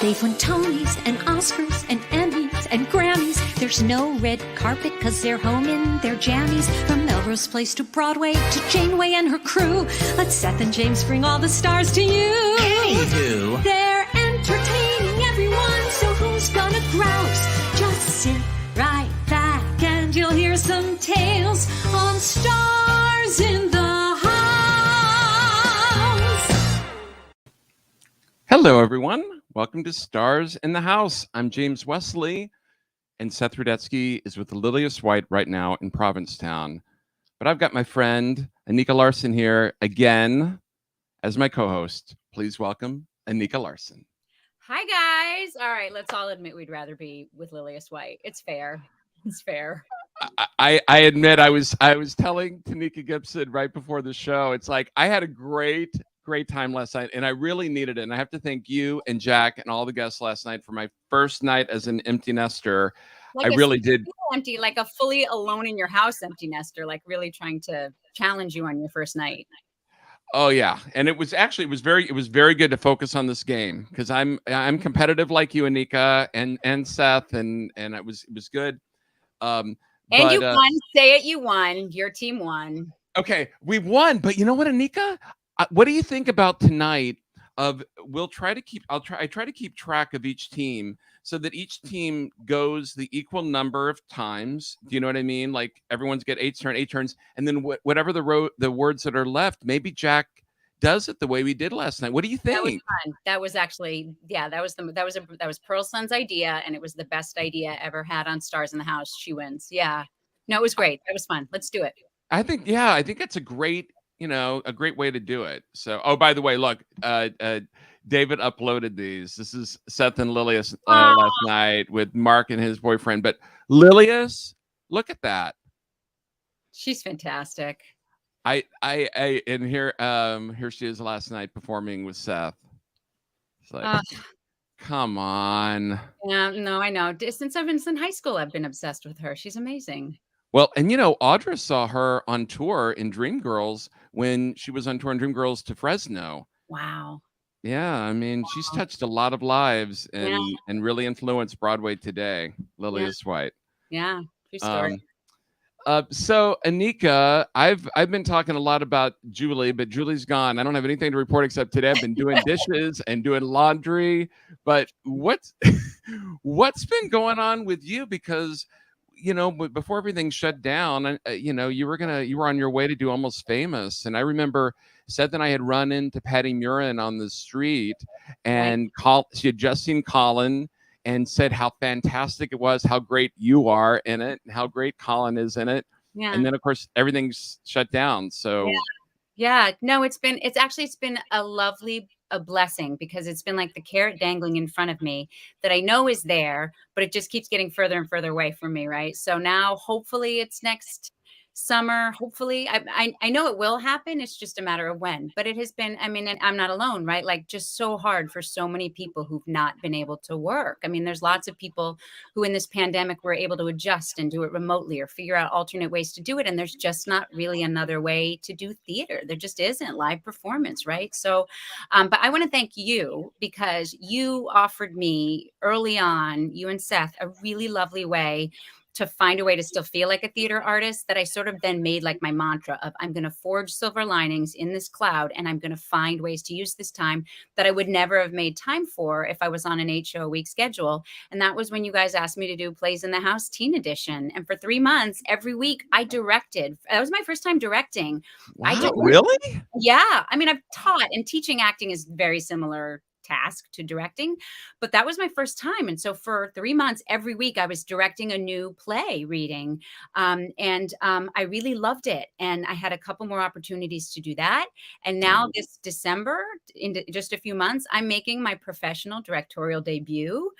They've won Tonys and Oscars and Emmys and Grammys. There's no red carpet because they're home in their jammies. From Melrose Place to Broadway to Janeway and her crew. Let Seth and James bring all the stars to you. Anywho. They're entertaining everyone, so who's gonna grouse? Just sit right back and you'll hear some tales on Stars in the House. Hello, everyone. Welcome to Stars in the House. I'm James Wesley, and Seth Rudetsky is with Lilius White right now in Provincetown. But I've got my friend Anika Larsen here again as my co-host. Please welcome Anika Larsen. Hi, guys. All right, let's all admit we'd rather be with Lilius White. It's fair. It's fair. I admit I was telling Anika Gibson right before the show. It's like I had a great time last night, and I really needed it. And I have to thank you and Jack and all the guests last night for my first night as an empty nester. Like I really did. Empty, like a fully alone in your house empty nester, like really trying to challenge you on your first night. Oh yeah, and it was very good to focus on this game because I'm competitive like you, Anika, and Seth, and it was good. And you won. Say it, you won. Your team won. Okay, we won, but you know what, Anika? What do you think about tonight? I try to keep track of each team so that each team goes the equal number of times. Do you know what I mean? Like everyone's get eight turns, and then whatever the words that are left, maybe Jack does it the way we did last night. What do you think? That was fun. That was actually, yeah, that was Pearl's son's idea, and it was the best idea ever had on Stars in the House. She wins. Yeah. No, it was great. That was fun. Let's do it. I think it's a great way to do it. So, oh, by the way, look, David uploaded these. This is Seth and Lilius last night with Mark and his boyfriend. But Lilius, look at that. She's fantastic. And here she is last night performing with Seth. It's like, come on. Yeah, no, I know. Since I've been in high school, I've been obsessed with her. She's amazing. Well, and Audra saw her on tour in Dreamgirls when she was on tour in Dreamgirls to Fresno. Wow. Yeah, I mean, she's touched a lot of lives and really influenced Broadway today. Lilius White. Yeah, true story. So Anika, I've been talking a lot about Julie, but Julie's gone. I don't have anything to report except today I've been doing dishes and doing laundry. But what's been going on with you? Because before everything shut down, you were on your way to do Almost Famous. And I remember Seth and I had run into Patty Murin on the street, and she had just seen Colin and said how fantastic it was, how great you are in it, and how great Colin is in it. Yeah. And then of course everything's shut down. So yeah. No, it's been a blessing, because it's been like the carrot dangling in front of me that I know is there, but it just keeps getting further and further away from me. Right. So now hopefully it's next summer. Hopefully I know it will happen. It's just a matter of when, but it has been, I mean, and I'm not alone, right? Like just so hard for so many people who've not been able to work. I mean, there's lots of people who in this pandemic were able to adjust and do it remotely or figure out alternate ways to do it. And there's just not really another way to do theater. There just isn't live performance. Right. So, but I want to thank you, because you offered me early on, you and Seth, a really lovely way to find a way to still feel like a theater artist, that I sort of then made like my mantra of, I'm going to forge silver linings in this cloud, and I'm going to find ways to use this time that I would never have made time for if I was on an 8-show a week schedule. And that was when you guys asked me to do Plays in the House Teen Edition. And for 3 months, every week I directed. That was my first time directing. Wow, really? Yeah. I mean, I've taught, and teaching acting is very similar task to directing, but that was my first time. And so for 3 months, every week I was directing a new play reading. And I really loved it. And I had a couple more opportunities to do that. And now this December, in just a few months, I'm making my professional directorial debut.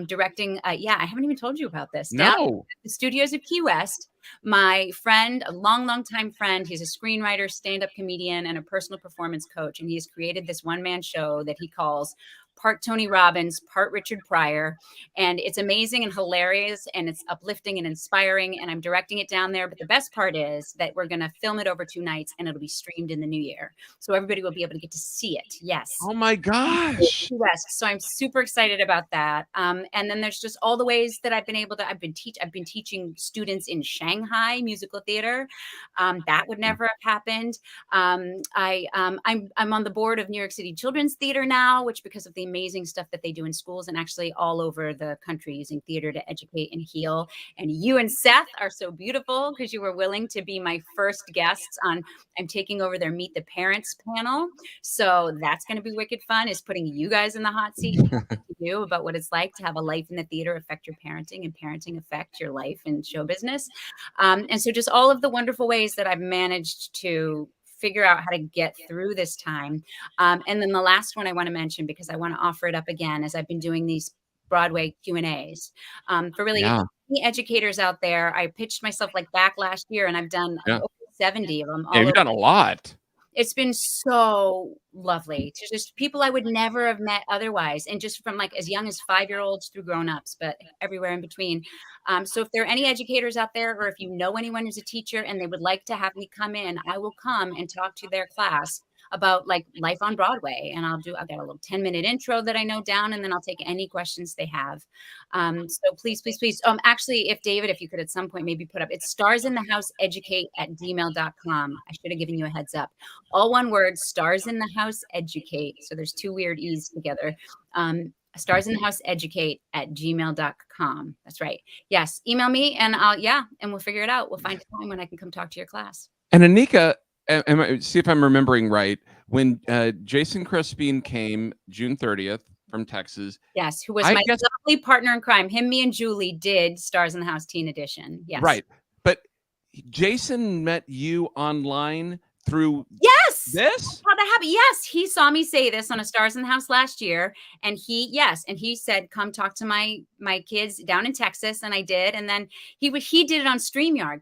Directing, I haven't even told you about this. No. Down at the studios of Key West. My friend, a long time friend, he's a screenwriter, stand-up comedian, and a personal performance coach. And he has created this one-man show that he calls part Tony Robbins, part Richard Pryor. And it's amazing and hilarious, and it's uplifting and inspiring. And I'm directing it down there. But the best part is that we're going to film it over 2 nights, and it'll be streamed in the new year. So everybody will be able to get to see it. Yes. Oh my gosh. West. So I'm super excited about that. And then there's just all the ways that I've been able to, I've been teaching students in Shanghai musical theater. That would never have happened. I'm on the board of New York City Children's Theater now, which because of the amazing stuff that they do in schools and actually all over the country using theater to educate and heal. And you and Seth are so beautiful because you were willing to be my first guests on, I'm taking over their Meet the Parents panel. So that's going to be wicked fun, is putting you guys in the hot seat to you about what it's like to have a life in the theater affect your parenting and parenting affect your life in show business. And so just all of the wonderful ways that I've managed to figure out how to get through this time. And then the last one I want to mention, because I want to offer it up again, as I've been doing these Broadway Q&As for really any educators out there. I pitched myself like back last year, and I've done over 70 of them. Yeah, you've done a lot. It's been so lovely to just people I would never have met otherwise. And just from like as young as 5-year-olds through grown-ups, but everywhere in between. So if there are any educators out there, or if you know anyone who's a teacher and they would like to have me come in, I will come and talk to their class about like life on Broadway. And I've got a little 10-minute intro that I know down, and then I'll take any questions they have. So please. Actually, if you could at some point maybe put up, it's starsinthehouseeducate@gmail.com. I should have given you a heads up. All one word, starsinthehouseeducate. So there's 2 weird E's together. starsinthehouseeducate@gmail.com. That's right. Yes. Email me and we'll figure it out. We'll find a time when I can come talk to your class. And Anika, see if I'm remembering right. When Jason Crispin came June 30th from Texas. Yes, who was my lovely partner in crime. Him, me, and Julie did Stars in the House Teen Edition. Yes. Right. But Jason met you online through this? How that happened. Yes, he saw me say this on a Stars in the House last year, and he said, "Come talk to my kids down in Texas," and I did, and then he did it on StreamYard.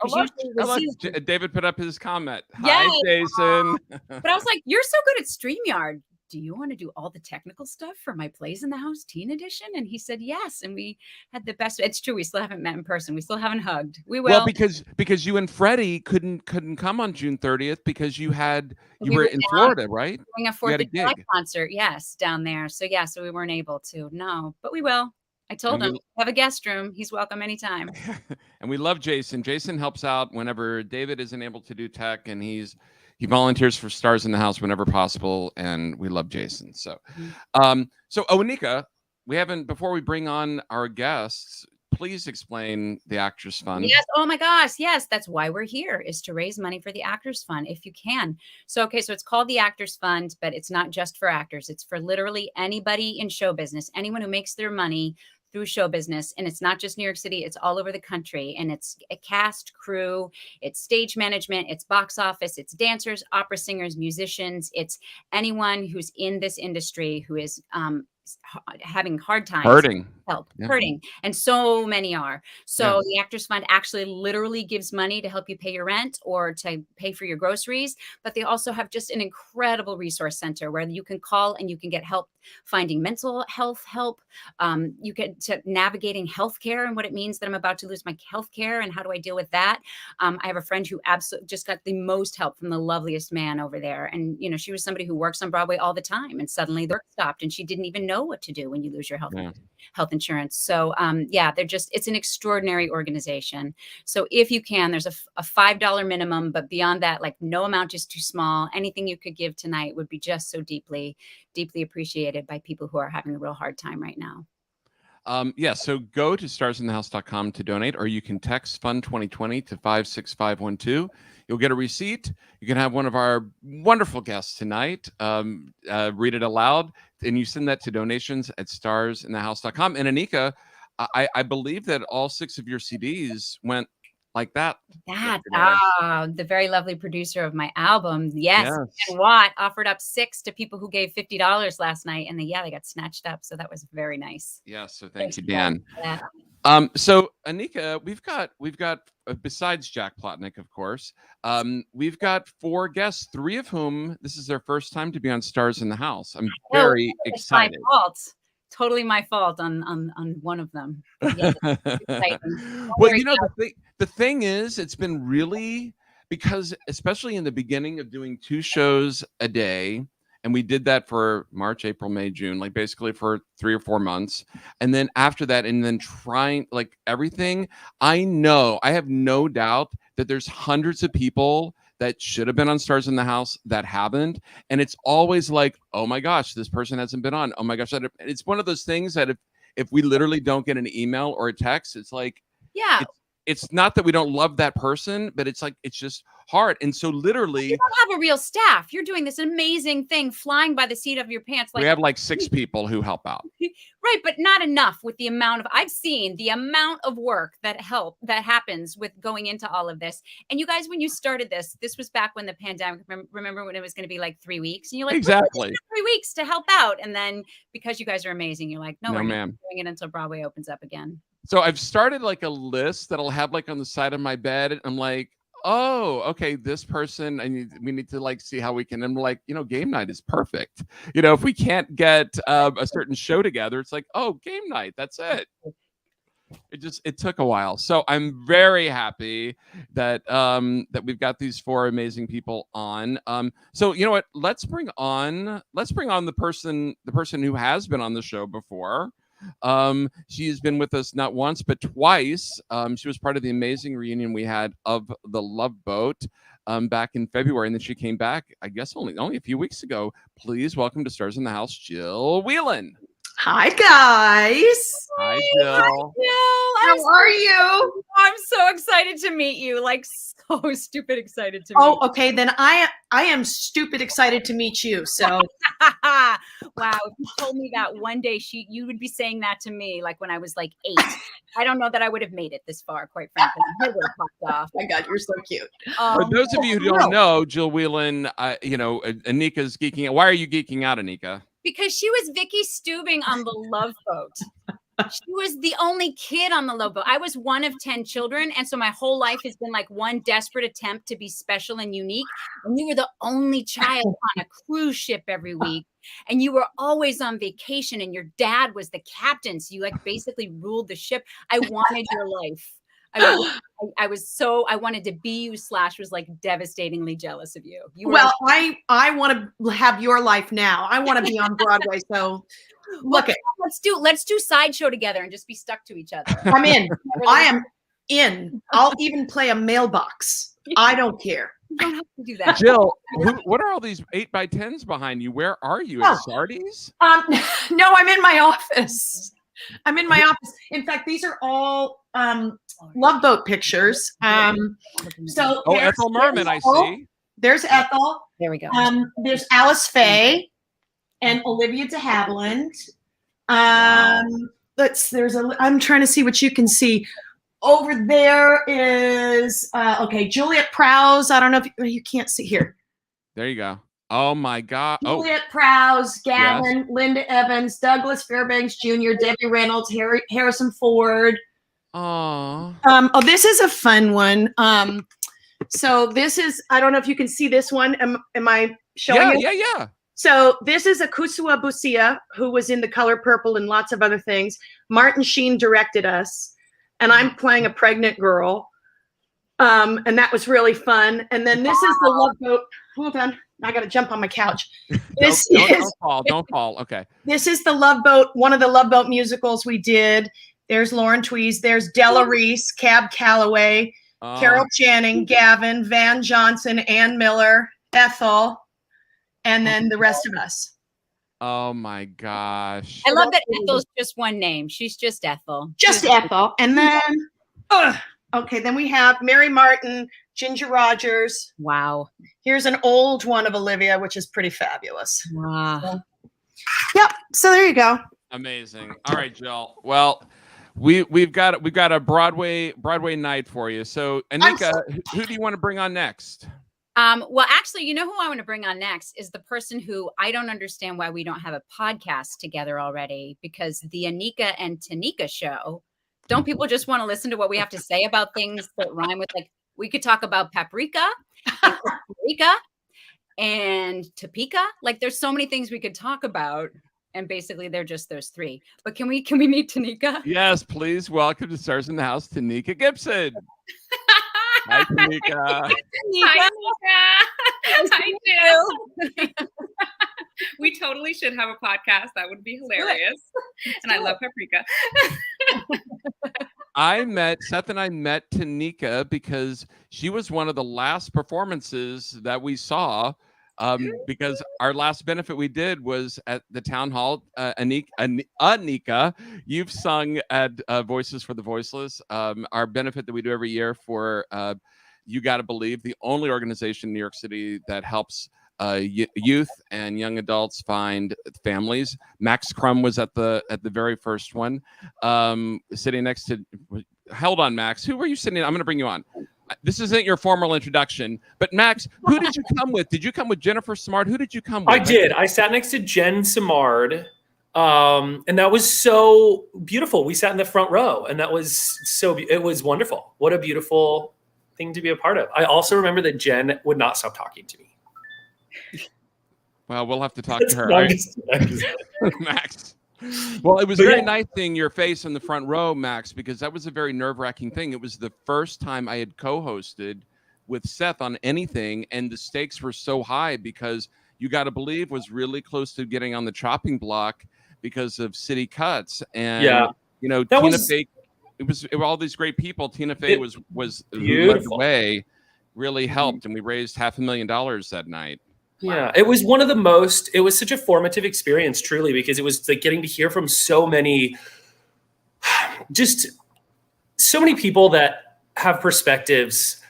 David put up his comment. Yes. Hi, Jason. But I was like, "You're so good at StreamYard. Do you want to do all the technical stuff for my Plays in the House Teen Edition?" And he said yes. And we had the best. It's true. We still haven't met in person. We still haven't hugged. We will. Well, because you and Freddie couldn't come on June 30th because you were in Florida, right? Doing a 4th of July concert. Yes, down there. So so we weren't able to. No, but we will. I told him, have a guest room. He's welcome anytime. And we love Jason. Jason helps out whenever David isn't able to do tech, and he volunteers for Stars in the House whenever possible, and we love Jason. So, Anika, before we bring on our guests, please explain the Actors Fund. Yes. Oh my gosh. Yes. That's why we're here, is to raise money for the Actors Fund if you can. So it's called the Actors Fund, but it's not just for actors. It's for literally anybody in show business, anyone who makes their money through show business. And it's not just New York City, it's all over the country. And it's a cast, crew, it's stage management, it's box office, it's dancers, opera singers, musicians. It's anyone who's in this industry who is having hard times, hurting, and so many are. So the Actors Fund actually literally gives money to help you pay your rent or to pay for your groceries, but they also have just an incredible resource center where you can call and you can get help finding mental health help. You get to navigating healthcare and what it means that I'm about to lose my healthcare and how do I deal with that. I have a friend who absolutely just got the most help from the loveliest man over there, and she was somebody who works on Broadway all the time, and suddenly the work stopped and she didn't even know what to do when you lose your health insurance. So it's an extraordinary organization. So if you can, there's a $5 minimum, but beyond that, like no amount is too small. Anything you could give tonight would be just so deeply, deeply appreciated by people who are having a real hard time right now. So go to starsinthehouse.com to donate, or you can text Fund 2020 to 56512. You'll get a receipt. You can have one of our wonderful guests tonight read it aloud, and you send that to donations@starsinthehouse.com. And Anika, I believe that all 6 of your CDs went like that. The very lovely producer of my album, yes. And Watt offered up 6 to people who gave $50 last night, and they got snatched up. So that was very nice. So thank you, Dan. So Anika, we've got besides Jack Plotnick, of course, we've got 4 guests, 3 of whom this is their first time to be on Stars in the House. I'm very It's my excited. fault. Totally my fault on one of them. Yeah, it's exciting. Well, you know, the thing is, it's been really because especially in the beginning of doing 2 shows a day, and we did that for March, April, May, June, like basically for 3 or 4 months. And then after that, and then trying like everything, I have no doubt that there's hundreds of people that should have been on Stars in the House that haven't. And it's always like, oh my gosh, this person hasn't been on. Oh my gosh. It's one of those things that if we literally don't get an email or a text, it's like, yeah. It's not that we don't love that person, but it's like, it's just hard. And so literally you don't have a real staff. You're doing this amazing thing, flying by the seat of your pants. We have like 6 people who help out. Right, but not enough with the amount of, I've seen the amount of work that happens with going into all of this. And you guys, when you started this was back when the pandemic, remember when it was going to be like 3 weeks? And you're like, exactly 3 weeks to help out. And then because you guys are amazing, you're like, no, we're not doing it until Broadway opens up again. So I've started like a list that I'll have like on the side of my bed. And I'm like, oh, okay, this person, we need to like see how we can. And we're like, game night is perfect. If we can't get a certain show together, it's like, oh, game night, that's it. It took a while. So I'm very happy that that we've got these 4 amazing people on. So you know what? Let's bring on the person who has been on the show before. She has been with us not once but twice. She was part of the amazing reunion we had of the Love Boat back in February, and then she came back, I guess only a few weeks ago. Please welcome to Stars in the House, Jill Whelan. Hi guys. Hi Jill. How are you? I'm so excited to meet you. Like so stupid excited to meet you. Okay, then I am stupid excited to meet you. So wow, if you told me that one day you would be saying that to me like when I was like 8. I don't know that I would have made it this far, quite frankly. I would have popped off. Oh my God, you're so cute. For those of you who don't know, Jill Whelan, Anika's geeking out. Why are you geeking out, Anika? Because she was Vicky Stubing on the Love Boat. She was the only kid on the Love Boat. I was one of 10 children. And so my whole life has been like one desperate attempt to be special and unique. And you were the only child on a cruise ship every week. And you were always on vacation and your dad was the captain. So you like basically ruled the ship. I wanted your life. I wanted to be you / was like devastatingly jealous of you. I want to have your life now. I want to be on Broadway. So let's do sideshow together and just be stuck to each other. I'm in. I am in. I'll even play a mailbox. I don't care. You don't have to do that. Jill, what are all these 8x10s behind you? Where are you? At Sardi's? No, I'm in my office. I'm in my office. In fact, these are all Love Boat pictures. So Ethel Merman, I see. There's Ethel. There we go. There's Alice Faye and Olivia de Havilland. I'm trying to see what you can see. Over there is Juliet Prowse. I don't know if you can't see here. There you go. Oh my God. Juliet Prowse, Gavin, Linda Evans, Douglas Fairbanks Jr., Debbie Reynolds, Harrison Ford. Oh, this is a fun one. So this is, I don't know if you can see this one. Am I showing you? Yeah. So this is Akusua Busia, who was in The Color Purple and lots of other things. Martin Sheen directed us, and I'm playing a pregnant girl. And that was really fun. And then this is the Love Boat. Hold on. I got to jump on my couch. Don't fall. Okay. This is the Love Boat, one of the Love Boat musicals we did. There's Lauren Tweez. There's Della Reese, Cab Calloway, Carol Channing, Gavin, Van Johnson, Ann Miller, Ethel, and then the rest of us. Oh my gosh. I love that Ethel's just one name. She's just Ethel. Just Ethel. And then, then we have Mary Martin, Ginger Rogers. Wow. Here's an old one of Olivia, which is pretty fabulous. Wow. Yep. So there you go. Amazing. All right, Jill. Well, we've got a Broadway night for you. So Anika, who do you want to bring on next? Well, actually, you know who I want to bring on next is the person who I don't understand why we don't have a podcast together already, because the Anika and Tanika show don't people just want to listen to what we have to say about things that rhyme with, like, we could talk about paprika and paprika and Topeka. Like, there's so many things we could talk about, and basically they're just those three. But can we meet Tanika? Yes, please welcome to Stars in the House, Anika Gibson. Hi, Tanika. Hi, Anika. Hi, Jill. We totally should have a podcast. That would be hilarious. And I love paprika. Seth and I met Tanika because she was one of the last performances that we saw. Because our last benefit we did was at the town hall. Anika, you've sung at Voices for the Voiceless, our benefit that we do every year for You Gotta Believe, the only organization in New York City that helps youth and young adults find families. Max Crumm was at the very first one, sitting next to. Hold on, Max. Who were you sitting? I'm going to bring you on. This isn't your formal introduction, but Max, who did you come with? Did you come with Jennifer Simard? Who did you come with? I did. I sat next to Jen Simard, and that was so beautiful. We sat in the front row, and that was it was wonderful. What a beautiful thing to be a part of. I also remember that Jen would not stop talking to me. Well, we'll have to talk to her. Max. Well, it was very nice seeing your face in the front row, Max, because that was a very nerve-wracking thing. It was the first time I had co-hosted with Seth on anything, and the stakes were so high because You Gotta Believe was really close to getting on the chopping block because of city cuts. And Tina Fey, it was all these great people. Tina Fey was who led the way, really helped, and we raised $500,000 that night. Yeah, it was one of the most, it was such a formative experience, truly, because it was like getting to hear from so many people that have perspectives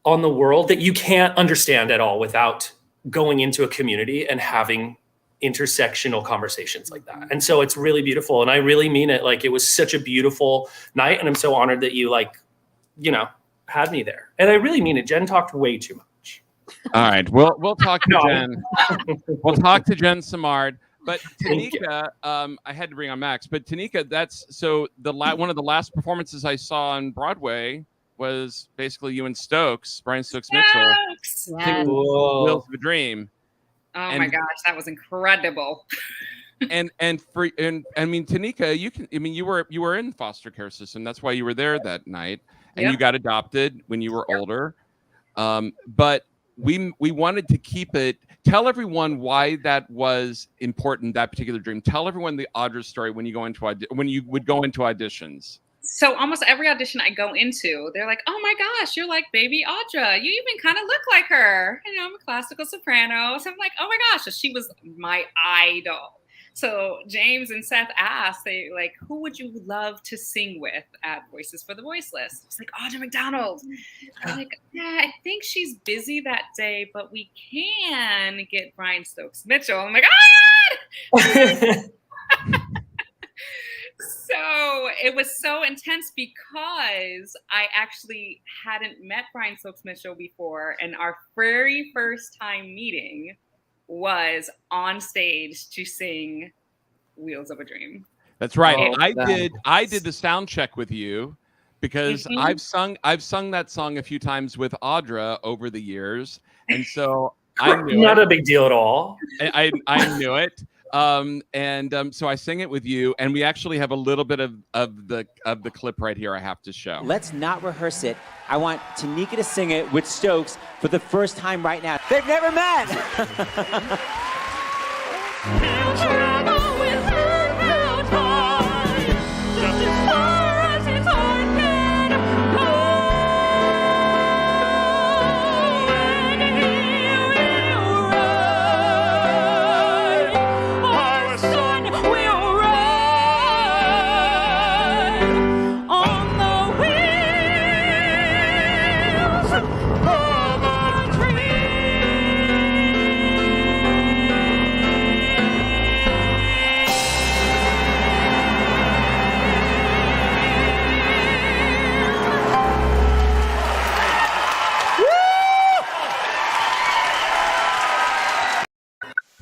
on the world that you can't understand at all without going into a community and having intersectional conversations like that. And so it's really beautiful. And I really mean it. Like, it was such a beautiful night. And I'm so honored that you had me there. And I really mean it. Jen talked way too much. All right, we'll talk to Jen. We'll talk to Jen Simard. But Tanika, I had to bring on Max. But Tanika, that's one of the last performances I saw on Broadway was basically you and Brian Stokes Mitchell, Wheels of a Dream. Oh my gosh, that was incredible. and I mean, Tanika, you were in the foster care system. That's why you were there that night, and you got adopted when you were older. But we wanted to keep it. Tell everyone why that was important, that particular dream. Tell everyone the Audra story when you would go into auditions. So almost every audition I go into, they're like, "Oh my gosh, you're like baby Audra. You even kind of look like her." I'm a classical soprano. So I'm like, "Oh my gosh." So she was my idol. So James and Seth asked, who would you love to sing with at Voices for the Voiceless? It's like, Audra McDonald. I'm like, yeah, I think she's busy that day, but we can get Brian Stokes Mitchell. I'm like, So it was so intense because I actually hadn't met Brian Stokes Mitchell before, and our very first time meeting was on stage to sing Wheels of a Dream. That's right. I did the sound check with you because I've sung that song a few times with Audra over the years, and so I knew not a big deal at all. I knew it. So I sing it with you, and we actually have a little bit of the clip right here I have to show. Let's not rehearse it. I want Tanika to sing it with Stokes for the first time right now. They've never met.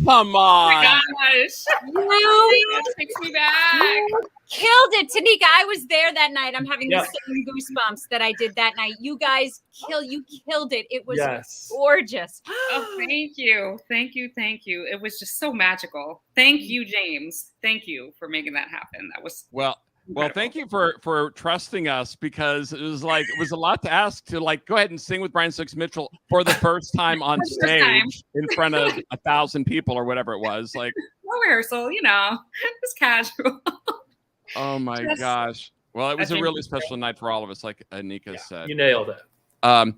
Come on. Oh my gosh. That takes me back. killed it, Tanika. I was there that night. I'm having the same goosebumps that I did that night. You guys killed it. It was gorgeous. Oh, thank you. It was just so magical. Thank you, James. Thank you for making that happen. That was Well, thank you for trusting us, because it was a lot to ask to go ahead and sing with Brian Stokes Mitchell for the first time on stage in front of 1,000 people or whatever it was. No rehearsal, just casual. Oh my gosh. Well, it was a really special night for all of us, like Anika said. You nailed it. And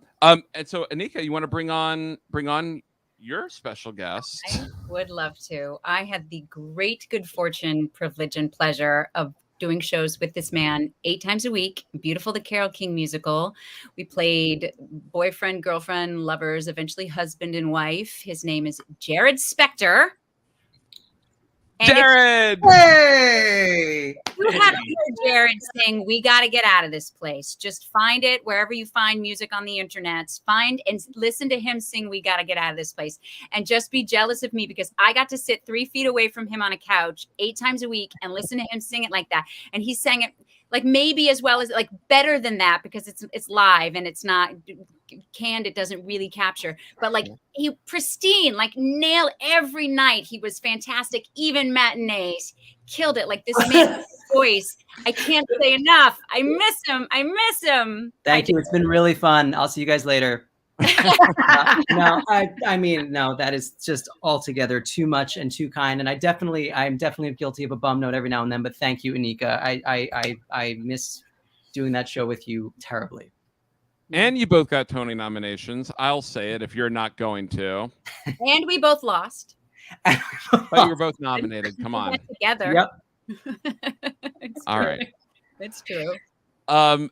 so Anika, you want to bring on your special guest? I would love to. I had the great good fortune, privilege, and pleasure of doing shows with this man 8 times a week. Beautiful, the Carole King musical. We played boyfriend, girlfriend, lovers, eventually husband and wife. His name is Jarrod Spector. Jarrod! Hey! You have to hear Jarrod sing "We Gotta Get Out of This Place." Just find it wherever you find music on the internet. Find and listen to him sing "We Gotta Get Out of This Place." And just be jealous of me, because I got to sit 3 feet away from him on a couch 8 times a week and listen to him sing it like that. And he sang it maybe as well as better than that, because it's live and it's not canned. It doesn't really capture, but he pristine, nail every night. He was fantastic. Even matinees, killed it. This man's voice, I can't say enough. I miss him. Thank you. It's been really fun. I'll see you guys later. No, that is just altogether too much and too kind. And I'm definitely guilty of a bum note every now and then, but thank you, Anika. I miss doing that show with you terribly. And you both got Tony nominations. I'll say it if you're not going to. And we both lost. But you were both nominated. Come on. Together. Yep. All right. It's true. And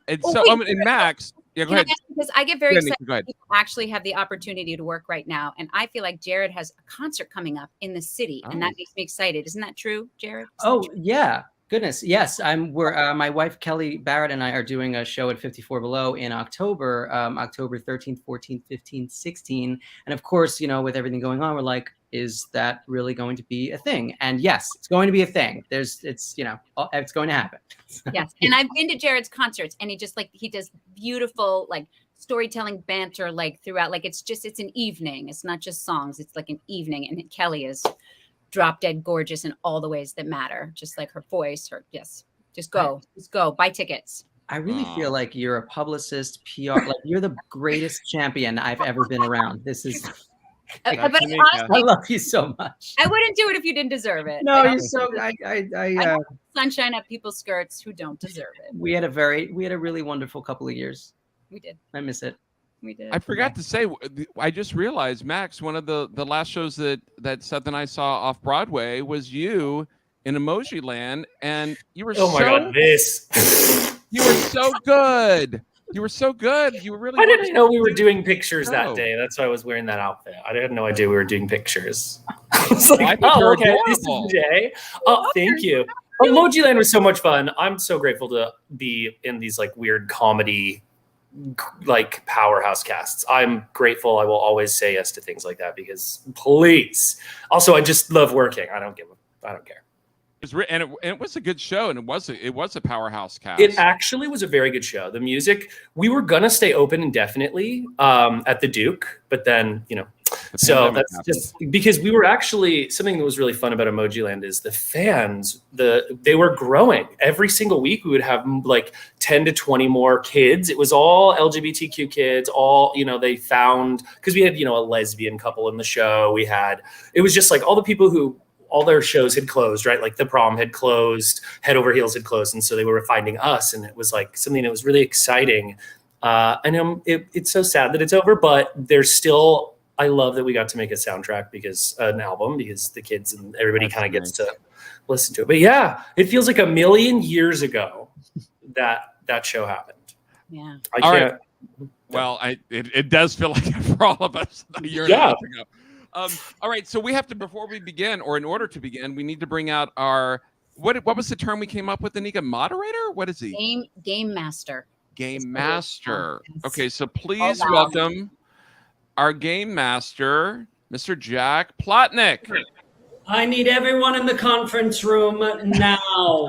Max. Yeah, go ahead. Because I get very excited when people actually have the opportunity to work right now. And I feel like Jarrod has a concert coming up in the city. And that makes me excited. Isn't that true, Jarrod? Yeah. Goodness. Yes. My wife, Kelly Barrett, and I are doing a show at 54 Below in October, October 13th, 14th, 15th, 16th. And of course, with everything going on, we're like, is that really going to be a thing? And yes, it's going to be a thing. It's going to happen. Yes. And I've been to Jarrod's concerts, and he does beautiful, storytelling banter, throughout, it's an evening. It's not just songs. It's an evening. And Kelly is drop dead gorgeous in all the ways that matter. Just her voice, just go, buy tickets. I really feel like you're a publicist, PR, you're the greatest champion I've ever been around. This is, but honestly, I love you so much. I wouldn't do it if you didn't deserve it. No, you're so, I sunshine up people's skirts who don't deserve it. We had a really wonderful couple of years. We did. I miss it. We did. I forgot to say, I just realized, Max, one of the last shows that Seth and I saw off Broadway was you in Emoji Land, and you were my God, this. You were so good. You were so good. You were really. I didn't know we were doing pictures that day. That's why I was wearing that outfit. I had no idea we were doing pictures. I was like, okay, this is the day. Oh, thank you. Emoji Land was so much fun. I'm so grateful to be in these weird comedy powerhouse casts. I'm grateful. I will always say yes to things like that, because please. Also, I just love working. I don't care. It was a good show, and it was a powerhouse cast. It actually was a very good show. The music, we were gonna stay open indefinitely at the Duke, but then so that's just because we were actually, something that was really fun about Emoji Land is the fans. They were growing every single week. We would have 10 to 20 more kids. It was all LGBTQ kids. All they found, because we had a lesbian couple in the show. It was just all the people who. All their shows had closed, right? The Prom had closed, Head Over Heels had closed. And so they were finding us. And it was something that was really exciting. And it's so sad that it's over, but there's still, I love that we got to make a soundtrack, because an album, because the kids and everybody kind of gets to listen to it. But yeah, it feels like a million years ago that show happened. Yeah. All right. Well, it does feel like it for all of us a year and a half ago. All right, so we have to, before we begin, or in order to begin, we need to bring out our what was the term we came up with, Anika? Moderator? What is he? Game master. Game master. Okay, so please welcome our game master, Mr. Jack Plotnick. I need everyone in the conference room now.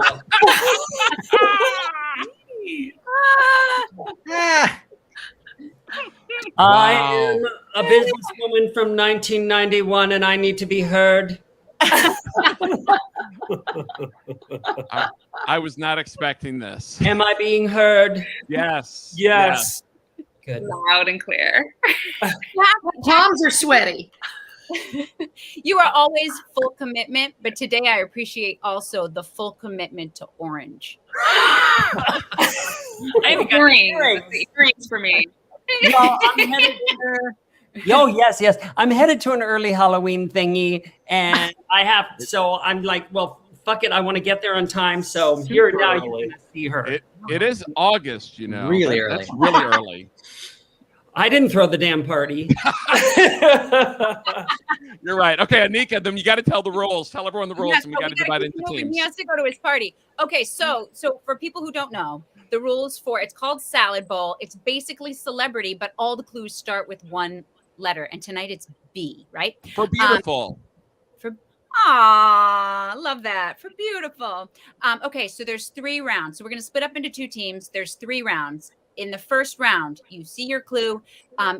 I am a businesswoman from 1991 and I need to be heard. I was not expecting this. Am I being heard? Yes. Yes. Good. Loud and clear. Palms are sweaty. You are always full commitment, but today I appreciate also the full commitment to orange. I have earrings. Earrings for me. Yo, I'm headed yes. I'm headed to an early Halloween thingy, and I'm like, well, fuck it. I want to get there on time. So here now you're gonna see her. It is August, you know. Really early. That's really early. I didn't throw the damn party. You're right. Okay, Anika, then you got to tell the rules. Tell everyone the rules, and we got to divide into teams. He has to go to his party. Okay, so for people who don't know, the rules for it's called Salad Bowl. It's basically celebrity, but all the clues start with one letter, and tonight it's B, right? For beautiful. Love that. For beautiful. Okay, so there's 3 rounds. So we're going to split up into 2 teams. There's 3 rounds. In the first round, you see your clue.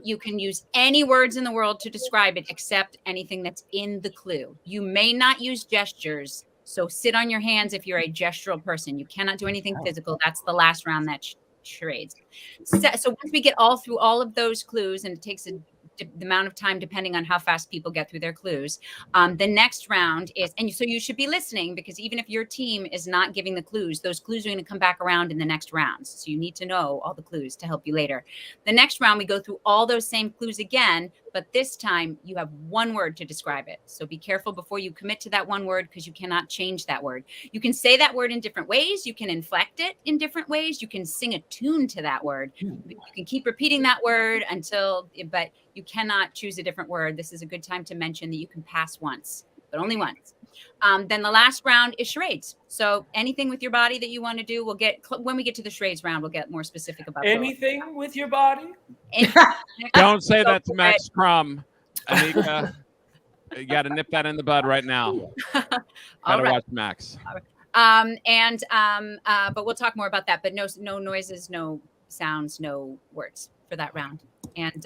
You can use any words in the world to describe it except anything that's in the clue. You may not use gestures. So sit on your hands if you're a gestural person. You cannot do anything physical. That's the last round, that charades. So once we get all through all of those clues, and it takes the amount of time depending on how fast people get through their clues. The next round is, and so you should be listening, because even if your team is not giving the clues, those clues are going to come back around in the next rounds. So you need to know all the clues to help you later. The next round, we go through all those same clues again, but this time you have one word to describe it. So be careful before you commit to that one word, because you cannot change that word. You can say that word in different ways. You can inflect it in different ways. You can sing a tune to that word. You can keep repeating that word but you cannot choose a different word. This is a good time to mention that you can pass once, but only once. Then the last round is charades. So anything with your body that you want to do, when we get to the charades round, we'll get more specific about anything with your body. Don't say that to Max Crumm, Anika. You got to nip that in the bud right now. Gotta watch Max. But we'll talk more about that. But no noises, no sounds, no words for that round. And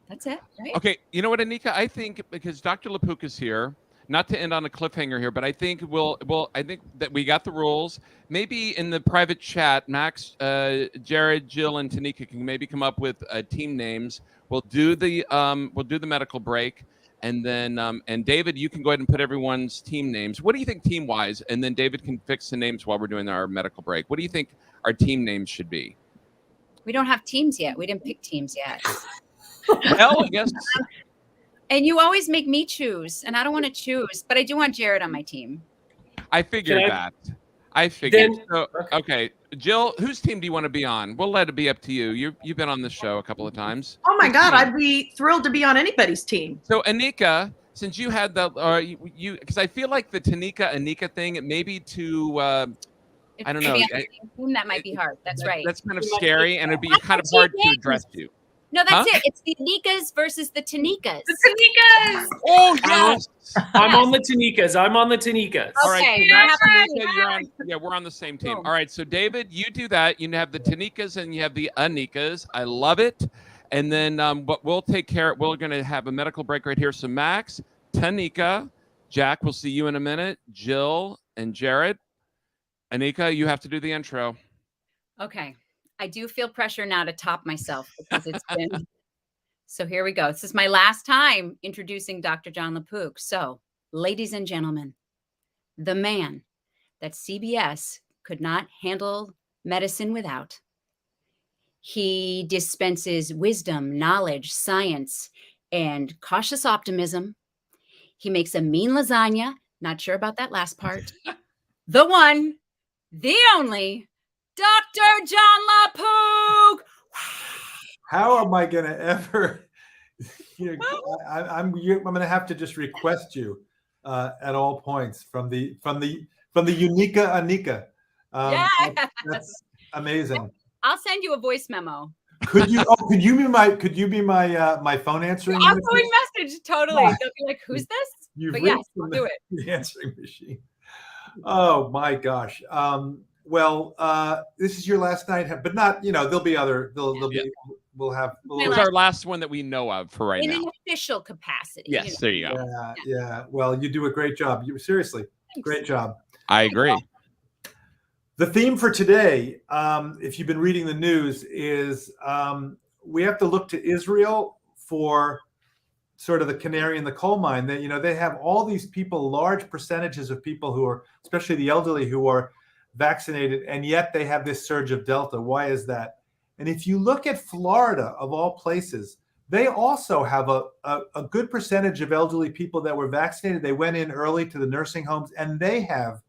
that's it. Right? Okay, you know what, Anika? I think because Dr. LaPook is here, not to end on a cliffhanger here, but I think I think that we got the rules. Maybe in the private chat, Max, Jarrod, Jill, and Tanika can maybe come up with team names. We'll do the medical break, and then and David, you can go ahead and put everyone's team names. What do you think team wise? And then David can fix the names while we're doing our medical break. What do you think our team names should be? We don't have teams yet. We didn't pick teams yet. Well, I guess. And you always make me choose, and I don't want to choose, but I do want Jarrod on my team. I figured that. I figured. Okay, Jill, whose team do you want to be on? We'll let it be up to you. You've been on this show a couple of times. Oh my God, I'd be thrilled to be on anybody's team. So Anika, since you had the, because I feel like the Anika thing, it may be too. I don't know. That might be hard. That's right. That's kind of scary, and it'd be kind of hard to address you. No, that's it. It's the Anikas versus the Tanikas. The Tanikas. Oh, yes. I'm on the Tanikas. All right. Okay. So Max, Anika, you're on. Yeah, we're on the same team. All right. So David, you do that. You have the Tanikas and you have the Anikas. I love it. And then, but we'll take care. We're going to have a medical break right here. So Max, Tanika, Jack, we'll see you in a minute. Jill and Jarrod. Anika, you have to do the intro. Okay. I do feel pressure now to top myself because it's been. So here we go. This is my last time introducing Dr. John LaPook. So, ladies and gentlemen, the man that CBS could not handle medicine without. He dispenses wisdom, knowledge, science, and cautious optimism. He makes a mean lasagna. Not sure about that last part. The one, the only, Dr. John LaPook. How am I going to ever? I'm going to have to just request you at all points from the Unica Anika. That's amazing. I'll send you a voice memo. Could you be my phone answering? Outgoing message, totally. They'll be like, "Who's this?" You've But reached yes, from I'll do it. the answering machine. Oh my gosh. This is your last night, but not. There'll be other. There'll be. We'll have. It was our last one that we know of for right in now. an official capacity. Yes, there you go. Yeah. Well, you do a great job. Seriously, great job. I agree. The theme for today, if you've been reading the news, is we have to look to Israel for sort of the canary in the coal mine. That they have all these people, large percentages of people who are, especially the elderly, who are vaccinated, and yet they have this surge of Delta. Why is that? And if you look at Florida, of all places, they also have a good percentage of elderly people that were vaccinated. They went in early to the nursing homes, and they have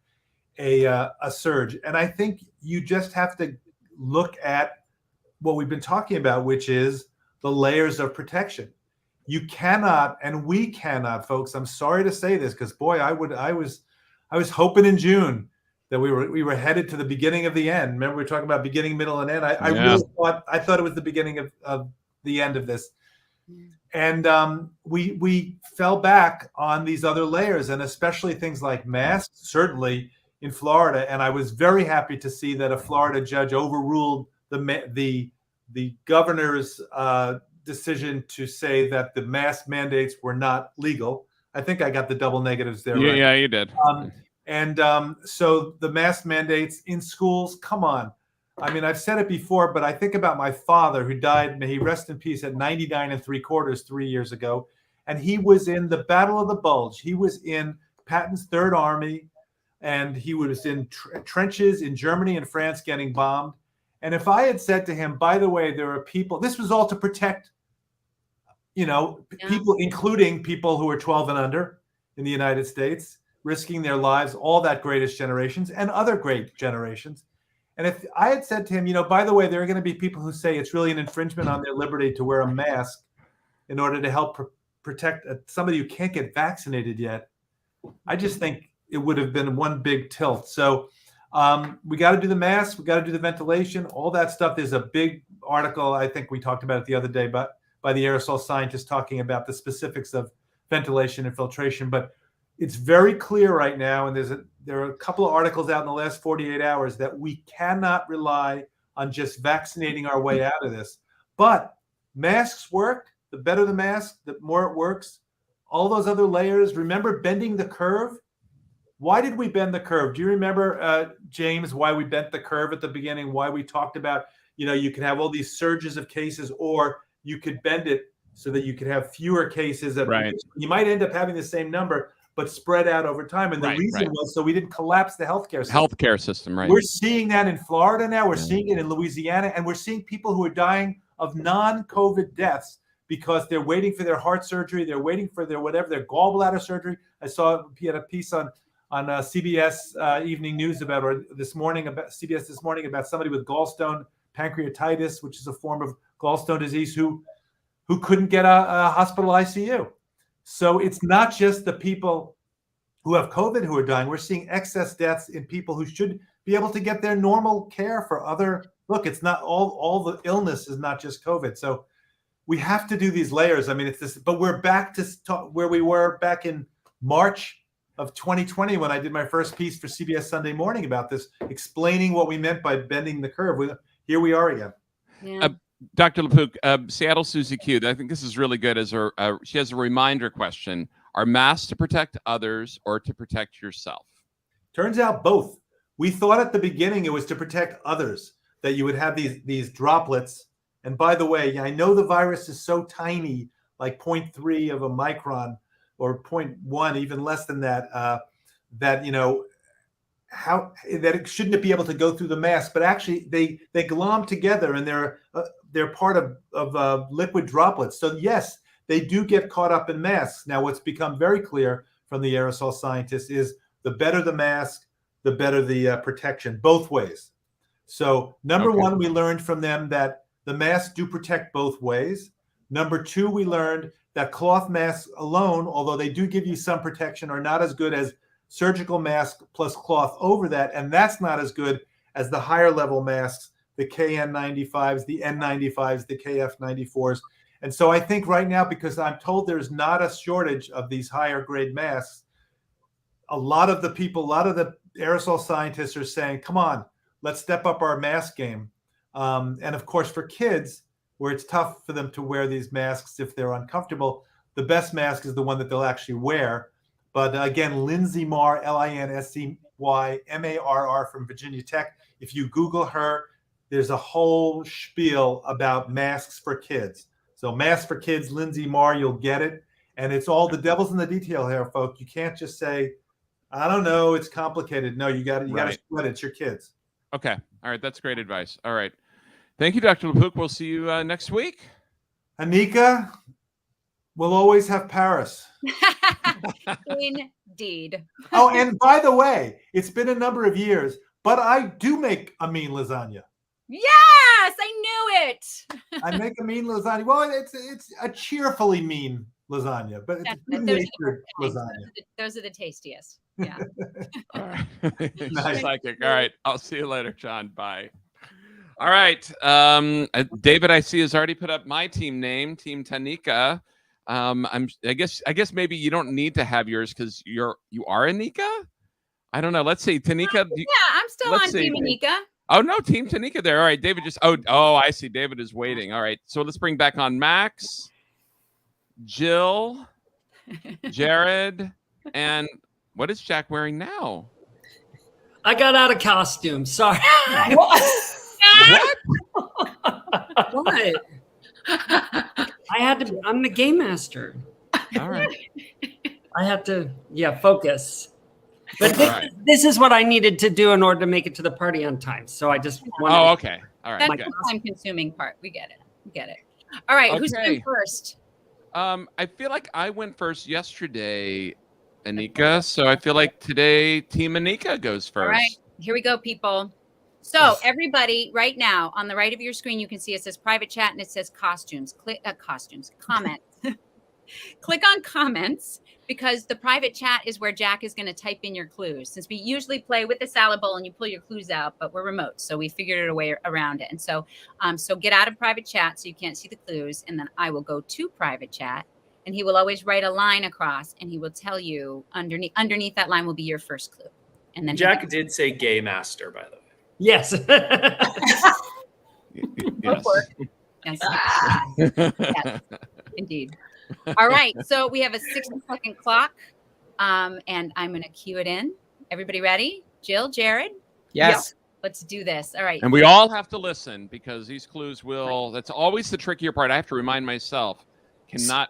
a surge. And I think you just have to look at what we've been talking about, which is the layers of protection. You cannot, and we cannot, folks. I'm sorry to say this, because boy, I was hoping in June that we were headed to the beginning of the end. Remember, we were talking about beginning, middle, and end. I really thought it was the beginning of the end of this. And we fell back on these other layers, and especially things like masks, certainly in Florida. And I was very happy to see that a Florida judge overruled the governor's decision to say that the mask mandates were not legal. I think I got the double negatives there. Yeah, right? yeah, you did. So the mask mandates in schools, come on. I mean, I've said it before, but I think about my father who died, may he rest in peace, at 99 3/4 3 years ago. And he was in the Battle of the Bulge. He was in Patton's Third Army, and he was in trenches in Germany and France getting bombed. And if I had said to him, by the way, there are people, this was all to protect, people, including people who are 12 and under in the United States, risking their lives, all that greatest generations and other great generations. And if I had said to him, by the way, there are going to be people who say it's really an infringement on their liberty to wear a mask in order to help protect somebody who can't get vaccinated yet, I just think it would have been one big tilt. So we got to do the masks, we got to do the ventilation, all that stuff. There's a big article, I think we talked about it the other day, but by the aerosol scientist talking about the specifics of ventilation and filtration. But it's very clear right now, and there are a couple of articles out in the last 48 hours that we cannot rely on just vaccinating our way out of this. But masks work. The better the mask, the more it works. All those other layers. Remember bending the curve? Why did we bend the curve? Do you remember, James, why we bent the curve at the beginning? Why we talked about, you could have all these surges of cases, or you could bend it so that you could have fewer cases. Right. You might end up having the same number, but spread out over time. And the reason was so we didn't collapse the healthcare system. Healthcare system, right. We're seeing that in Florida now. We're seeing it in Louisiana. And we're seeing people who are dying of non-COVID deaths because they're waiting for their heart surgery. They're waiting for their gallbladder surgery. I saw he had a piece on CBS Evening News CBS this morning about somebody with gallstone pancreatitis, which is a form of gallstone disease, who couldn't get a hospital ICU. So it's not just the people who have COVID who are dying. We're seeing excess deaths in people who should be able to get their normal care for other. Look, it's not all the illness is not just COVID. So we have to do these layers. I mean, it's this, but we're back to where we were back in March of 2020 when I did my first piece for CBS Sunday Morning about this, explaining what we meant by bending the curve. Here we are again. Yeah. Dr. LaPook, Seattle Susie Q, I think this is really good. She has a reminder question. Are masks to protect others or to protect yourself? Turns out both. We thought at the beginning it was to protect others, that you would have these droplets. And by the way, I know the virus is so tiny, like 0.3 of a micron or 0.1, even less than that, that it shouldn't be able to go through the mask, but actually they glom together and they're part of liquid droplets. So yes, they do get caught up in masks. Now, what's become very clear from the aerosol scientists is the better the mask, the better the protection, both ways. So number one, we learned from them that the masks do protect both ways. Number two, we learned that cloth masks alone, although they do give you some protection, are not as good as surgical mask plus cloth over that. And that's not as good as the higher level masks, the KN95s, the N95s, the KF94s. And so I think right now, because I'm told there's not a shortage of these higher grade masks, a lot of the aerosol scientists are saying, come on, let's step up our mask game. And of course, for kids, where it's tough for them to wear these masks if they're uncomfortable, the best mask is the one that they'll actually wear. But again, Lindsay Marr, LINSCYMARR from Virginia Tech. If you Google her, there's a whole spiel about masks for kids. So masks for kids, Lindsay Marr, you'll get it. And it's all the devil's in the detail here, folks. You can't just say, I don't know, it's complicated. No, you got to sweat it. It's your kids. Okay. All right. That's great advice. All right. Thank you, Dr. LePuc. We'll see you next week. Anika, we'll always have Paris. Indeed. Oh, and by the way, it's been a number of years, but I do make a mean lasagna. Yes, I knew it. I make a mean lasagna. Well, it's a cheerfully mean lasagna, but it's a good-natured lasagna. Those are the tastiest. Yeah. All right. Nice. Psychic. All right. I'll see you later, John. Bye. All right. David, I see, has already put up my team name, Team Tanika. I guess maybe you don't need to have yours because you are Anika. I don't know. Let's see, Tanika. Yeah, I'm still on Team Anika. Oh no, Team Tanika there. All right, David just. Oh, I see. David is waiting. All right, so let's bring back on Max, Jill, Jarrod, and what is Jack wearing now? I got out of costume. Sorry. What? What? I had to. I'm the game master. All right. I have to. Focus. But this is what I needed to do in order to make it to the party on time. So I just wanted. Oh, okay. All right. That's the time-consuming part. We get it. All right. Okay. Who's going first? I feel like I went first yesterday, Anika. So I feel like today, Team Anika goes first. All right. Here we go, people. So everybody, right now, on the right of your screen, you can see it says private chat and it says costumes. Click comments. Click on comments, because the private chat is where Jack is going to type in your clues. Since we usually play with the salad bowl and you pull your clues out, but we're remote, so we figured a way around it. And so, get out of private chat so you can't see the clues, and then I will go to private chat, and he will always write a line across, and he will tell you underneath that line will be your first clue. And then Jack did say gay master, by the way. Yes. Yes. Yes, indeed. All right, so we have a 60-second clock, and I'm going to cue it in. Everybody ready? Jill, Jarrod? Yes. Yep. Let's do this. All right. And we all have to listen, because these clues will. That's always the trickier part. I have to remind myself.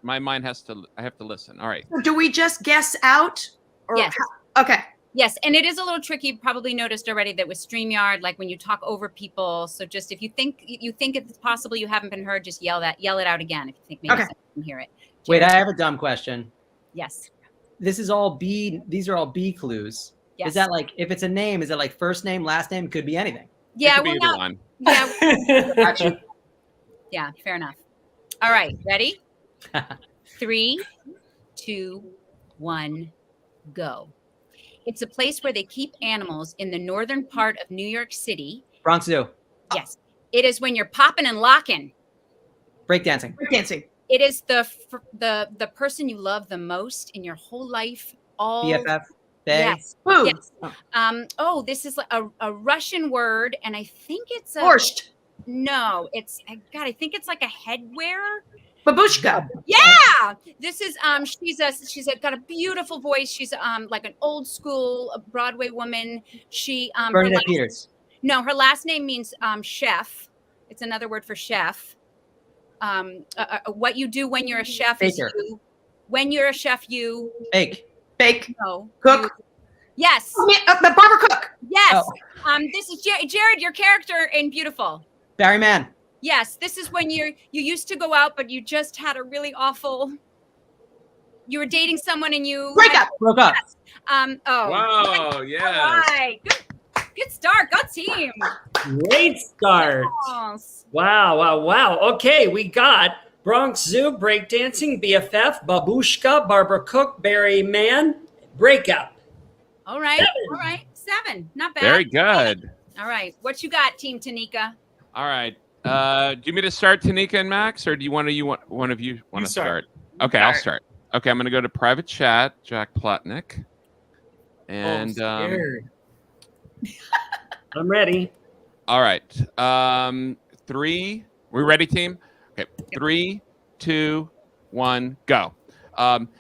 My mind has to. I have to listen. All right. Do we just guess out? Or Yes. Okay. Yes, and it is a little tricky. You probably noticed already that with StreamYard, like when you talk over people, so just if you think it's possible you haven't been heard, just yell it out again if you think maybe someone can hear it. Wait, I have a dumb question. Yes. These are all B clues. Yes. Is that like, if it's a name, is it like first name, last name? Could be anything. Yeah, It could be either one. Yeah. Yeah, fair enough. All right, ready? 3, 2, 1, go. It's a place where they keep animals in the northern part of New York City. Bronx Zoo. Yes. It is when you're popping and locking. Breakdancing. It is the person you love the most in your whole life. All BFF. Yes. Who? Yes. This is a Russian word, and I think it's a Borscht. No, I think it's like a headwear. Babushka. Yeah. This is she's got a beautiful voice. She's like an old school Broadway woman. She Bernadette Peters. No, her last name means chef. It's another word for chef. What you do when you're a chef Baker. is you. When you're a chef, you Bake. No. Cook. Yes. Barbara Cook. Yes. This is Jarrod, your character in Beautiful. Barry Mann. Yes. This is when you used to go out, but you just had a really awful. You were dating someone and you broke up. Yes. Wow. Yeah. All right. Good start. Good team. Great start. Yes. Wow. Okay, we got Bronx Zoo, breakdancing, BFF, Babushka, Barbara Cook, Barry Mann, breakup. All right. 7. Not bad. Very good. All right. What you got, Team Tanika? All right. Do you want me to start, Tanika and Max, or do you want one of you want to start? Okay, I'll start. Okay, I'm going to go to private chat, Jack Plotnick, and scared. I'm ready. all right. 3. We ready, team? Okay. 3, 2, 1, go.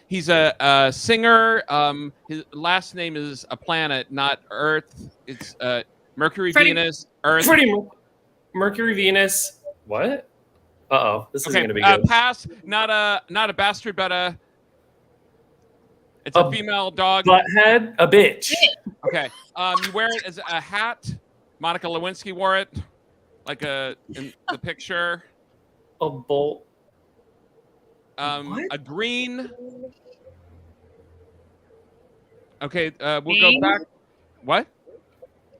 He's a singer. His last name is a planet, not Earth. It's Mercury, Venus, Earth. Mercury, Venus. What? Uh-oh. This isn't going to be good. Pass. Not a bastard, but it's a female dog. Butthead. A bitch. Okay. You wear it as a hat. Monica Lewinsky wore it, like in the picture. A bolt. A green. Okay, we'll go back. What?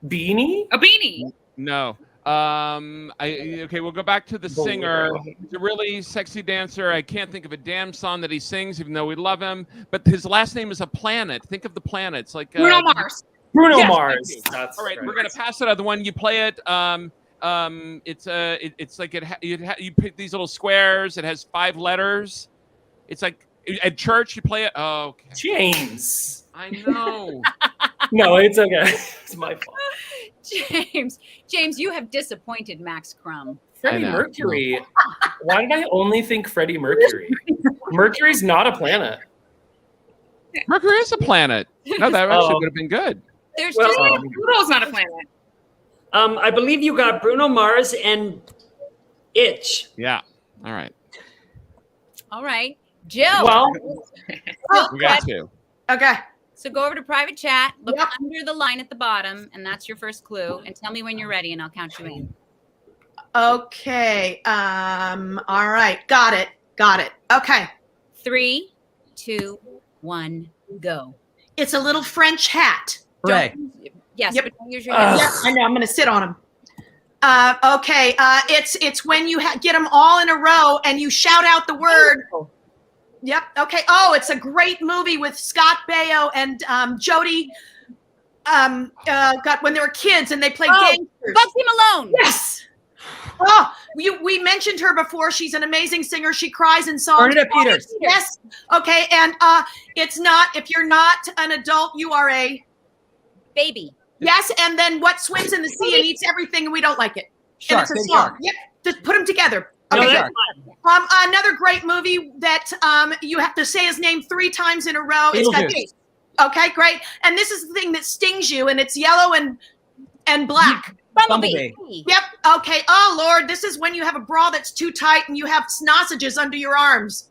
Beanie? A beanie. No. Okay, we'll go back to the singer. He's a really sexy dancer. I can't think of a damn song that he sings, even though we love him. But his last name is a planet. Think of the planets, like Bruno Mars. Bruno yes, Mars. That's all right. We're gonna pass it on the one you play it. It's like you pick these little squares. It has 5 letters. It's like at church you play it. Oh, okay. James. I know. No, it's okay. It's my fault. James, you have disappointed Max Crumm. Freddie Mercury. Why did I only think Freddie Mercury? Mercury's not a planet. Mercury is a planet. No, that actually would have been good. There's Pluto's not a planet. I believe you got Bruno Mars and Itch. Yeah. All right. All right. Jill. Well, we got 2. Okay. So go over to private chat, look under the line at the bottom, and that's your first clue. And tell me when you're ready, and I'll count you in. Okay. All right. Got it. Okay. 3, 2, 1, go. It's a little French hat. Hooray. Yes, Yep. but don't use your hands. Yeah, I know. I'm going to sit on them. Okay. It's when you get them all in a row and you shout out the word. Yep. Okay. Oh, it's a great movie with Scott Baio and Jodie. When they were kids and they played gangsters. Bugsy Malone. Yes. Oh, we mentioned her before. She's an amazing singer. She cries in songs. Bernadette Peters. Yes. Okay. And it's not. If you're not an adult, you are a baby. Yes. And then what swims in the sea and eats everything, and we don't like it. Shark, and it's a big song. shark. Yep. Just put them together. No, Okay. that's Another great movie that you have to say his name 3 times in a row. It's got Beetlejuice. okay, great. And this is the thing that stings you, and it's yellow and black. Bumblebee. Yep. Okay. Oh Lord, this is when you have a bra that's too tight and you have sausages under your arms.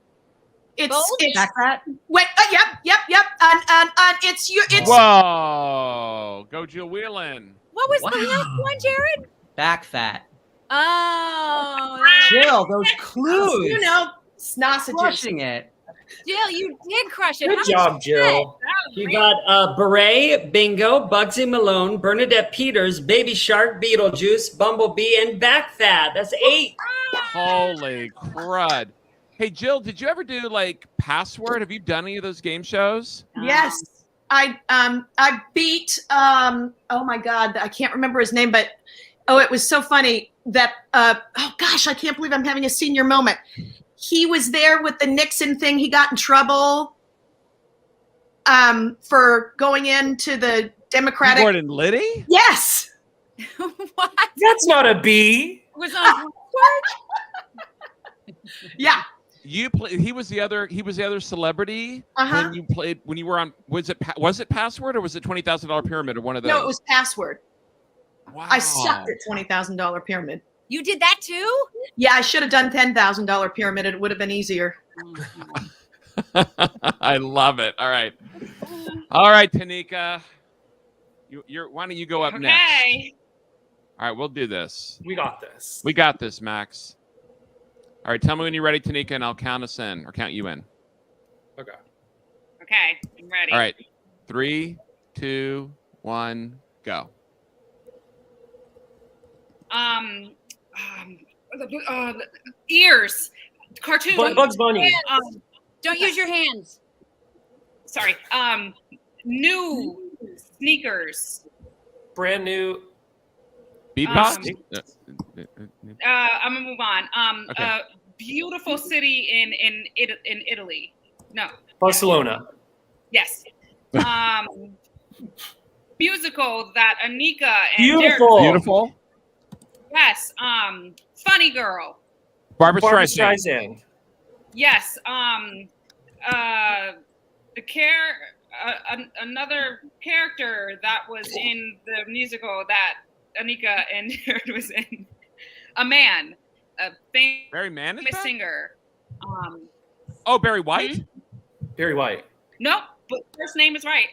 It's Back that. wait. Yep. And it's you. It's Whoa. Go Jill Whelan. What was the last one, Jarrod? Back fat. Oh, Jill, those clues. you know sausages. Crushing it. Jill, you did crush it. Good job, Jill. You got Beret, Bingo, Bugsy Malone, Bernadette Peters, Baby Shark, Beetlejuice, Bumblebee, and Back Fat. That's 8. Holy crud. Hey, Jill, did you ever do like Password? Have you done any of those game shows? Yes. I beat oh my God, I can't remember his name, but it was so funny that oh gosh, I can't believe I'm having a senior moment. He was there with the Nixon thing. He got in trouble for going into the Democratic. Gordon Liddy? Yes. What? That's not a bee. Was on Yeah. You play. He was the other celebrity Uh-huh. when you were on. Was it Password or was it $20,000 Pyramid or one of those? No, it was Password. Wow. I sucked at $20,000 Pyramid. You did that too? Yeah, I should have done $10,000 Pyramid. It would have been easier. I love it. All right, Tanika. Why don't you go up next? Okay. All right, we'll do this. We got this. We got this, Max. All right, tell me when you're ready, Tanika, and I'll count us in or count you in. Okay. Okay. I'm ready. All right, 3, 2, 1, go. Ears. Cartoon. Bugs Bunny. Don't use your hands. Sorry. New sneakers. Brand new. Bebop? I'm gonna move on. Okay. Beautiful city in Italy. No. Barcelona. Yes. Musical that Anika and Beautiful. Jarrod- Beautiful. Yes. Funny Girl. Barbara Barbra Streisand. Streisand. Yes. Another character that was in the musical that Anika and Jarrod was in. A man, a famous Barry Mann is back? singer. Oh, Barry White? Barry White. Nope, but first name is right.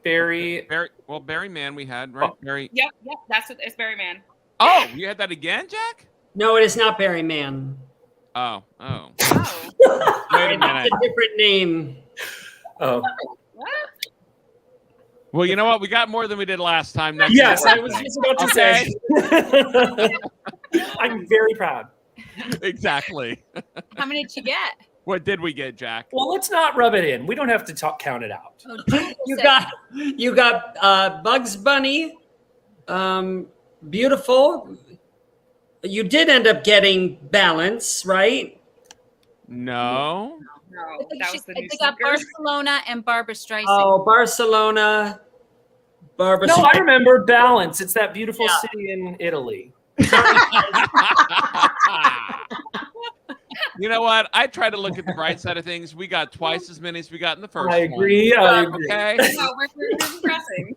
Barry. Barry Mann we had, right? Oh. Barry. Yep, it's Barry Mann. Oh, you had that again, Jack? No, it is not Barry Mann. Oh. Oh. Wait a That's minute. a different name. Oh. What? Well, you know what? We got more than we did last time. Next Yes, time. I was just about to Okay. say. I'm very proud. Exactly. How many did you get? What did we get, Jack? Well, let's not rub it in. We don't have to count it out. You got Bugs Bunny, beautiful. You did end up getting Balance, right? No. No, that was the new They got singer. Barcelona and Barbara Streisand. Oh, Barcelona, Barbara. No, I Streisand. remember Balance. It's that beautiful city in Italy. You know what? I try to look at the bright side of things. We got twice as many as we got in the first I agree. one. I agree. Okay. No, we're progressing.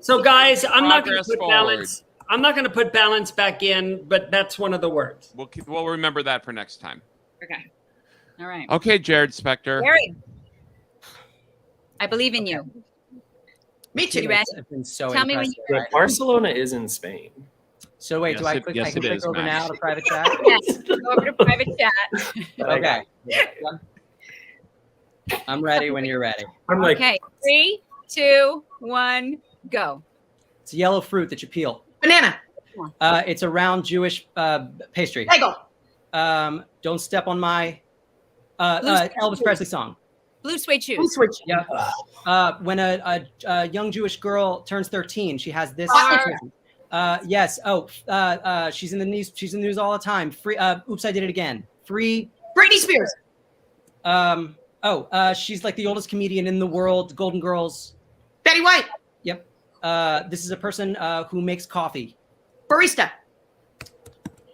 So, guys, I'm not going to Progress put forward. Balance. I'm not going to put Balance back in, but that's one of the words. We'll remember that for next time. Okay. All right. Okay, Jarrod Spector. Jarrod, I believe in you. Me too. You ready? I've been so Tell me when impressed. But Barcelona is in Spain. So wait, do I Yes, click? yes, I can it click is, over Max. now to private chat. Yes. Go over to private chat. Okay. I'm ready when you're ready. I'm like, Okay. 3, 2, 1, go. It's a yellow fruit that you peel. Banana. It's a round Jewish pastry. Bagel. Don't step on my Elvis Presley song. Blue suede shoes. Blue switch. Yeah. When a young Jewish girl turns 13, she has this. Bar. Yes. Oh, she's in the news. She's in the news all the time. Free. Oops, I did it again. Free. Britney Spears. She's like the oldest comedian in the world. Golden Girls. Betty White. Yep. This is a person who makes coffee. Barista.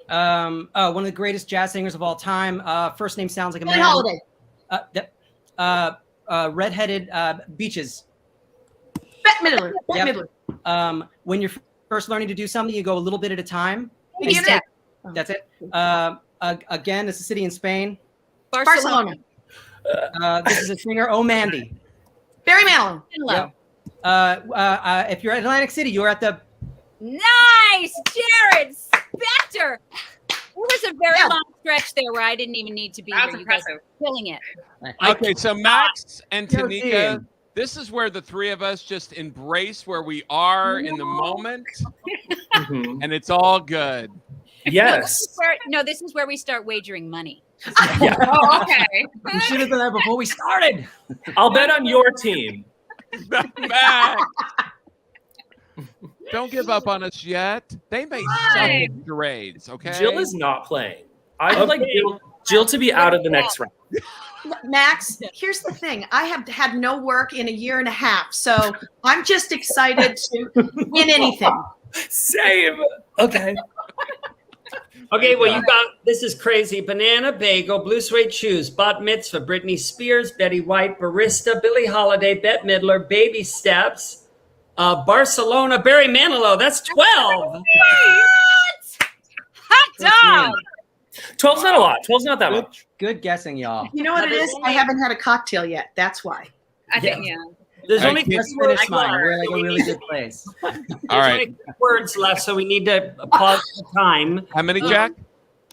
One of the greatest jazz singers of all time. First name sounds like a Billie man. Holiday. Redheaded Beaches. Bette Midler. Bette Yep. Midler. When you're first learning to do something, you go a little bit at a time. Beginner. That's it. Again, it's a city in Spain. Barcelona. This is a singer. Oh, Mandy. Barry Manilow. Hello. If you're at Atlantic City, you're at the. Nice, Jarrod Spector. There was a very long stretch there where I didn't even need to be That was here. You guys impressive. are killing it. Okay, so Max and Go Tanika, team. this is where the three of us just embrace where we are in the moment, mhm. and it's all good. Yes. This is where we start wagering money. Oh, okay. You should have done that before we started. I'll bet on your team. Max, don't give up on us yet. They may suck at charades, okay? Jill is not playing. I would like Jill to be out of the next round. Max, here's the thing. I have had no work in a year and a half, so I'm just excited to win anything. Same. Okay. Okay, well, you got, this is crazy. Banana, bagel, blue suede shoes, bat mitzvah, Britney Spears, Betty White, barista, Billie Holiday, Bette Midler, baby steps, Barcelona, Barry Manilow. That's 12. What? Hot dog. 12's not a lot. 12's not that much. Good guessing, y'all. You know what it is? I haven't had a cocktail yet. That's why. I think, yeah. There's I only can't- Let's finish mine. We're like a really good place. All There's right. only 3 words left, so we need to pause the time. How many, Jack?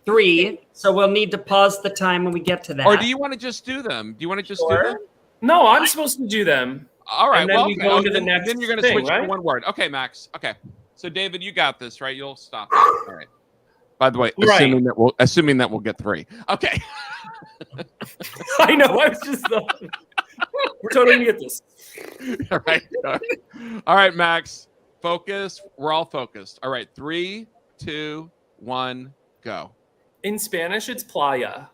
3, so we'll need to pause the time when we get to that. Or do you want to just do them? Do you want to just do them? No, I'm supposed to do them. All right. And then well, we okay. go into the then, next then you're going to thing, switch to right? one word. Okay, Max. Okay. So, David, you got this, right? You'll stop. All right. By the way, Right. assuming that we'll get 3. Okay. I know. I was just. We're totally gonna get this. All right. All right, Max. focus. We're all focused. All right, 3, 2, 1, go. In Spanish, it's playa.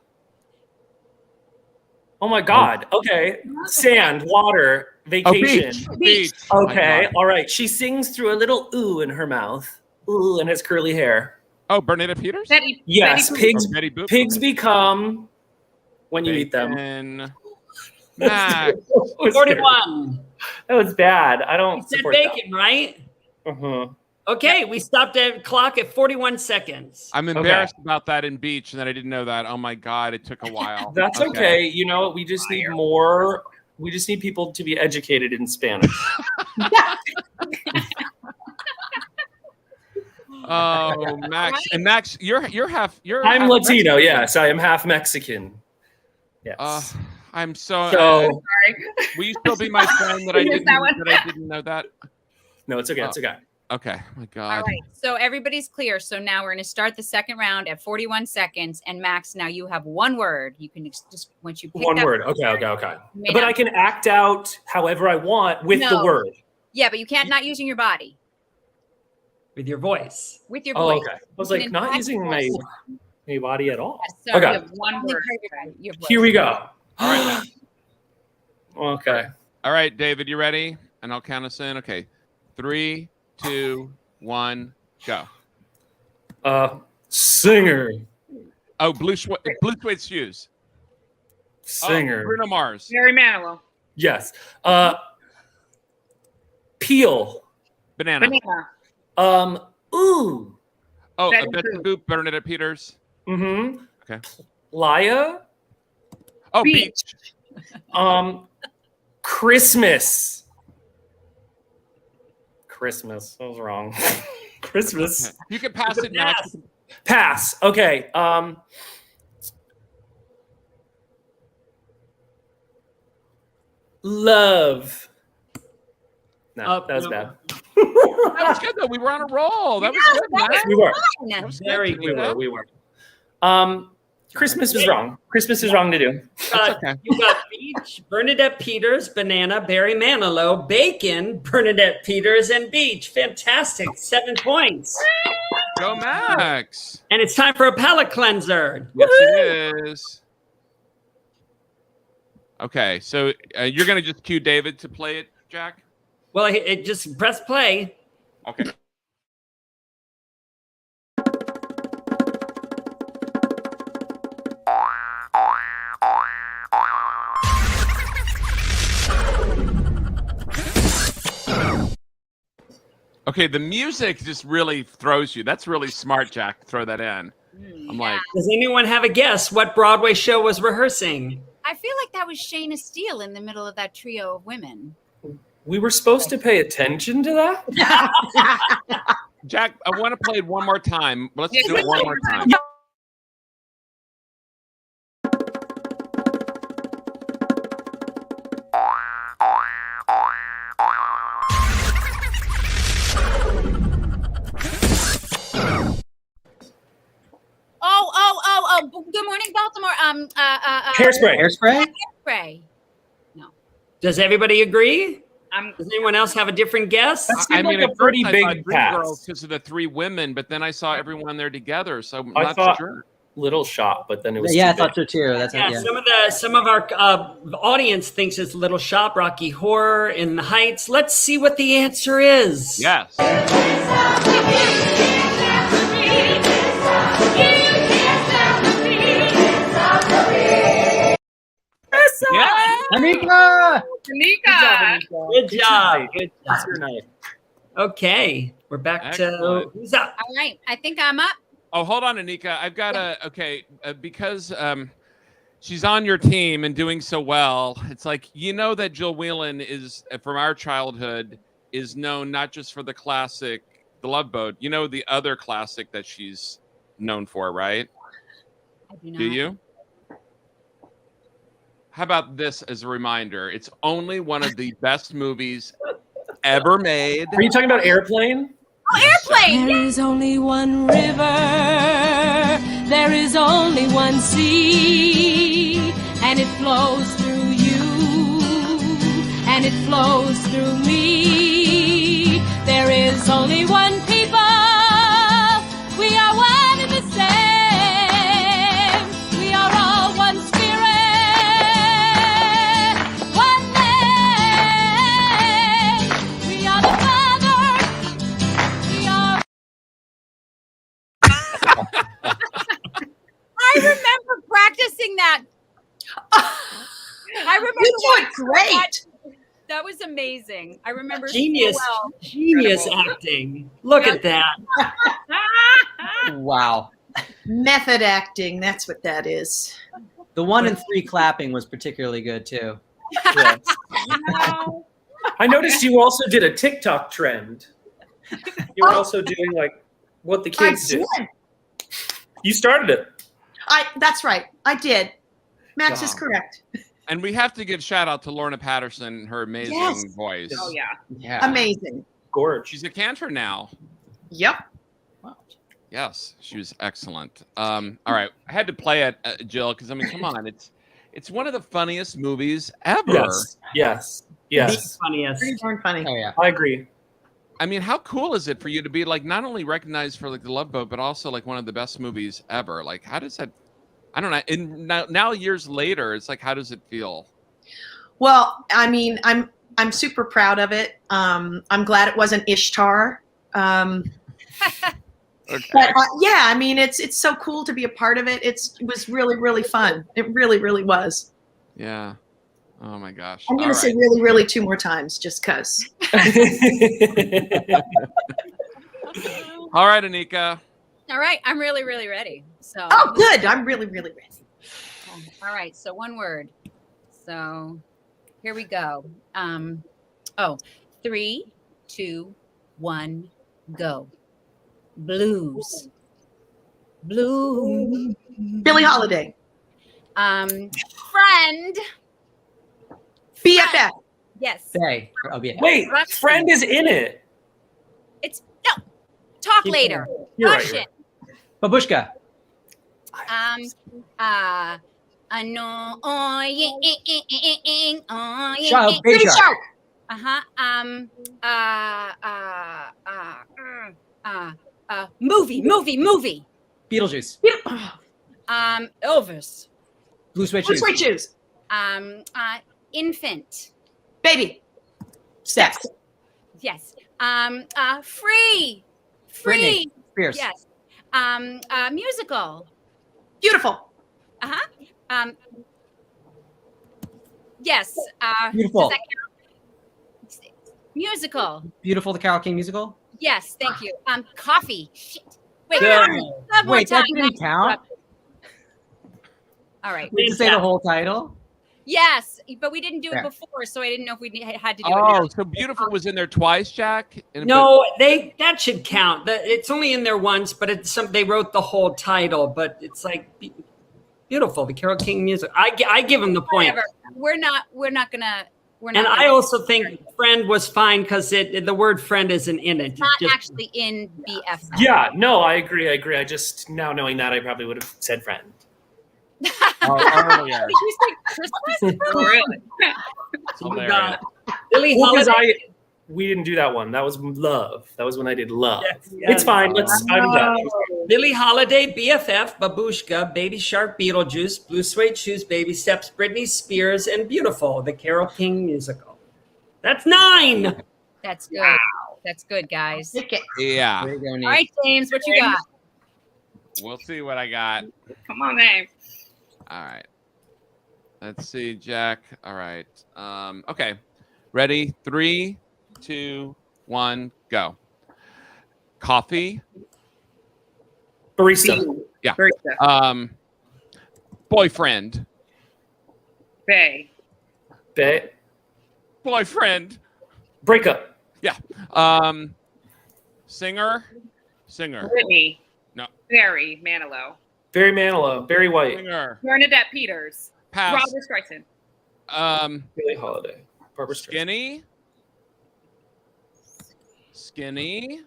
Oh my God. Okay. Sand, water, vacation. Beach. Okay. All right. She sings through a little ooh in her mouth. Ooh, and has curly hair. Oh, Bernadette Peters? Yes. Betty Pigs. Betty Boop? Pigs become when you eat them. Bacon. Max. 41. That was bad. I don't You said support bacon, right? that. Uh-huh. Okay, we stopped at clock at 41 seconds. I'm embarrassed about that in Beach and that I didn't know that. Oh my God, it took a while. That's okay. You know what? We just need more. We just need people to be educated in Spanish. Oh, Max. And Max, you're half. I'm half Latino. Mexican. Yes, I am half Mexican. Yes. I'm so. So will you still be my friend that I didn't know that? no, it's okay. It's okay. Okay. My God. All right. So everybody's clear. So now we're going to start the second round at 41 seconds. And Max, now you have one word. You can just once you pick One that word. Okay. you may But not- I can act out however I want with the No. word. Yeah, but you can't not using your body. With your voice. With your Oh, voice. okay. I was You like, can not impact using your my voice. body at all. So Okay. you have one word. Your voice. Here we go. All right. Okay. All right, David, you ready? And I'll count us in. Okay. 3, 2, 1, go. Singer. Oh, blue suede shoes. Singer. Oh, Bruno Mars. Barry Manilow. Yes. Peel. Banana. Ooh. Oh, Betty Betty Boop. Boop, Bernadette Peters. Mm-hmm. Okay. Laya. Oh, Beach. Christmas. Christmas. That was wrong. Christmas. Okay. You can pass it, Max. Pass. Okay. Love. No, that was bad. That was good, though. We were on a roll. That was good, Max. We were. That was good. Very Did you do We that? were. Christmas is wrong. Christmas is wrong to do. okay. You got Beach, Bernadette Peters, Banana, Barry Manilow, Bacon, Bernadette Peters, and Beach. Fantastic. 7 points. Go, Max. And it's time for a palate cleanser. Yes, it is. Okay, so you're going to just cue David to play it, Jack? Well, it just press play. Okay. Okay, the music just really throws you. That's really smart, Jack, to throw that in. I'm like, Does anyone have a guess what Broadway show was rehearsing? I feel like that was Shayna Steele in the middle of that trio of women. We were supposed to pay attention to that? Jack, I want to play it one more time. Let's do it one more time. Oh, good morning, Baltimore. Hairspray. Hairspray? Hairspray. Does everybody agree? I'm Does anyone else have a different guess? I mean, like a at pretty first I big thought pass. Dreamgirls because of the 3 women, but then I saw everyone there together, so I'm I not thought- sure. Little shot, but then it was Yeah, I too thought big. so too. That's Yeah, yeah. some of our audience thinks it's Little Shop, Rocky Horror, In the Heights. Let's see what the answer is. Yes. Yeah. Anika! Anika. Good job. Good That's job. your night. Okay, we're back to Excellent. who's up? All right. I think I'm up. Oh, hold on, Anika. I've got because she's on your team and doing so well. It's like, you know that Jill Whelan is, from our childhood, is known not just for the classic, The Love Boat. You know the other classic that she's known for, right? I do not. Do you? How about this as a reminder? It's only one of the best movies ever made. Are you talking about Airplane? Airplane. There is only one river, there is only one sea, and it flows through you, and it flows through me. There is There's only one people. We are one and the same. We are all one spirit, one name. We are the Father. We are. I remember practicing that. I remember. You do it great. That was amazing. I remember Genius, so well. genius acting. Look at that. Wow. Method acting. That's what that is. The 1 and 3 clapping was particularly good too. Yes. I noticed you also did a TikTok trend. You were also doing like what the kids do. did. You started it. That's right. I did. Max is Wow. correct. And we have to give shout out to Lorna Patterson, her amazing Yes. voice. Oh yeah. Yeah. Amazing. Gorge. She's a cantor now. Yep. Yes, she was excellent. All right, I had to play it, Jill, because I mean, come on, it's one of the funniest movies ever. Yes. Yes. Yes. The funniest. Pretty darn funny. Oh yeah. I agree. I mean, how cool is it for you to be like not only recognized for like The Love Boat, but also like one of the best movies ever? Like, how does that? I don't know. And now years later, it's like, how does it feel? Well, I mean, I'm super proud of it. I'm glad it wasn't Ishtar. Okay. But yeah, I mean, it's so cool to be a part of it. It was really, really fun. It really, really was. Yeah. Oh my gosh. I'm going to All say right. really, really 2 more times just because. All right, Anika. All right, I'm really, really ready. So. Oh, good. I'm really, really ready. All right, so one word. So here we go. 3, 2, 1, go. Blues. Blue. Billie Holiday. Friend. BFF. Yes. Bay. Oh yeah. Wait, friend is in it. It's no. Talk Keep later. going. You're right, Russian. Babushka. No. Shark. Baby Baby Shark. Movie. Beetlejuice. Elvis. Blue Suede Blue Shoes. Suede Shoes. Infant. Baby. Steps. Yes. Free. Britney Spears. Yes. Musical. Beautiful. Yes. Beautiful. Does that count? Musical. Beautiful, the Carole King musical. Yes. Thank you. Coffee. Shit. Wait. Good. One more Wait, that time. didn't count. All right. Did you say the whole title? Yes, but we didn't do it Yeah. before, so I didn't know if we had to do it Oh, now. so Beautiful was in there twice, Jack? No, that should count. It's only in there once, but they wrote the whole title. But it's like beautiful, the Carole King music. I give him the point. Whatever. We're not gonna. And I also think friend was fine because the word friend isn't in it. It's not actually in BF. Yeah, no, I agree. I just now knowing that I probably would have said friend. Earlier. Did you say Christmas? Really? So you Hilarious. got Billie Well, because Holiday. we didn't do that one. That was love. That was when I did love. Yes. It's fine. I'm done. Billie Holiday, BFF, Babushka, Baby Shark, Beetlejuice, Blue Suede Shoes, Baby Steps, Britney Spears, and Beautiful, the Carole King musical. That's 9. That's good. Wow. That's good, guys. Yeah. There you go, Nate. All right, James, what you got? We'll see what I got. Come on, babe. All right. Let's see, Jack. All right. Okay. Ready? 3, 2, 1, go. Coffee. Barista. Yeah. Barista. Boyfriend. Bay. Boyfriend. Breakup. Yeah. Singer. Whitney. No. Barry Manilow. Barry Manilow. Barry White. Singer. Bernadette Peters. Pass. Robert Streisand. Billie Holiday. Barbara Streisand. Skinny.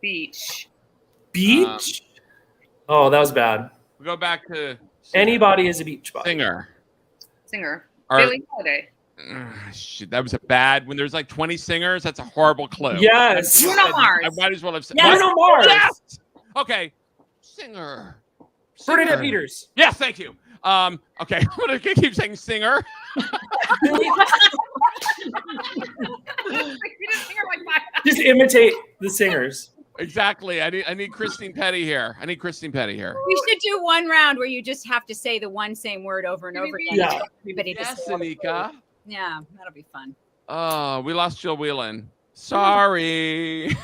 Beach. Beach? Oh, that was bad. We go back to Anybody is a beach body. singer. Singer. Billie Holiday. Shit, that was a bad. When there's like 20 singers, that's a horrible clue. Yes. Bruno Mars. I might as well have said Yes. Bruno Mars. Yes. Okay. Singer. Bernadette Peters. Yes, thank you. Okay, I'm gonna keep saying singer. Just imitate the singers. Exactly. I need Christine Petty here. We should do one round where you just have to say the one same word over and over again. Yeah. Everybody Yes, just Anika. Yeah, that'll be fun. Oh, we lost Jill Whelan. Sorry.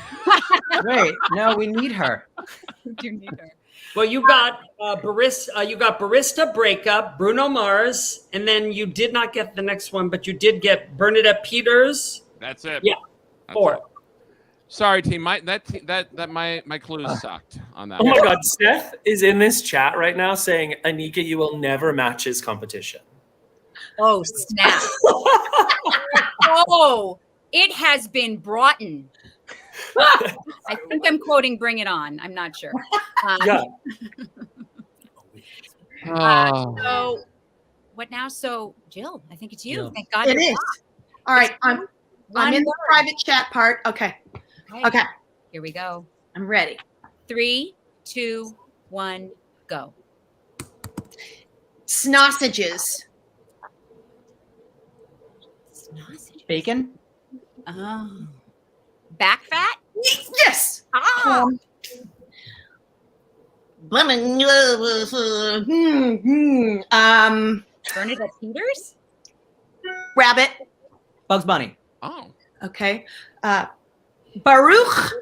Wait, no, we need her. We do need her. Well, you got barista breakup, Bruno Mars, and then you did not get the next one, but you did get Bernadette Peters. That's it. Yeah, That's 4. it. Sorry, team. My clues sucked on that. Oh my one. God, Seth is in this chat right now saying, Anika, you will never match his competition. Oh, snap. Oh, it has been brought in. I think I'm quoting Bring It On. I'm not sure. Yeah. So, what now? So, Jill, I think it's you. Jill. Thank God. It you're is. back. All right. I'm One in the word. private chat part. Okay. Okay. Here we go. I'm ready. 3, 2, 1, go. Sausages. Bacon? Oh. Back fat? Yes. Ah. Bernadette Peters? Rabbit. Bugs Bunny. Oh. Okay. Baruch.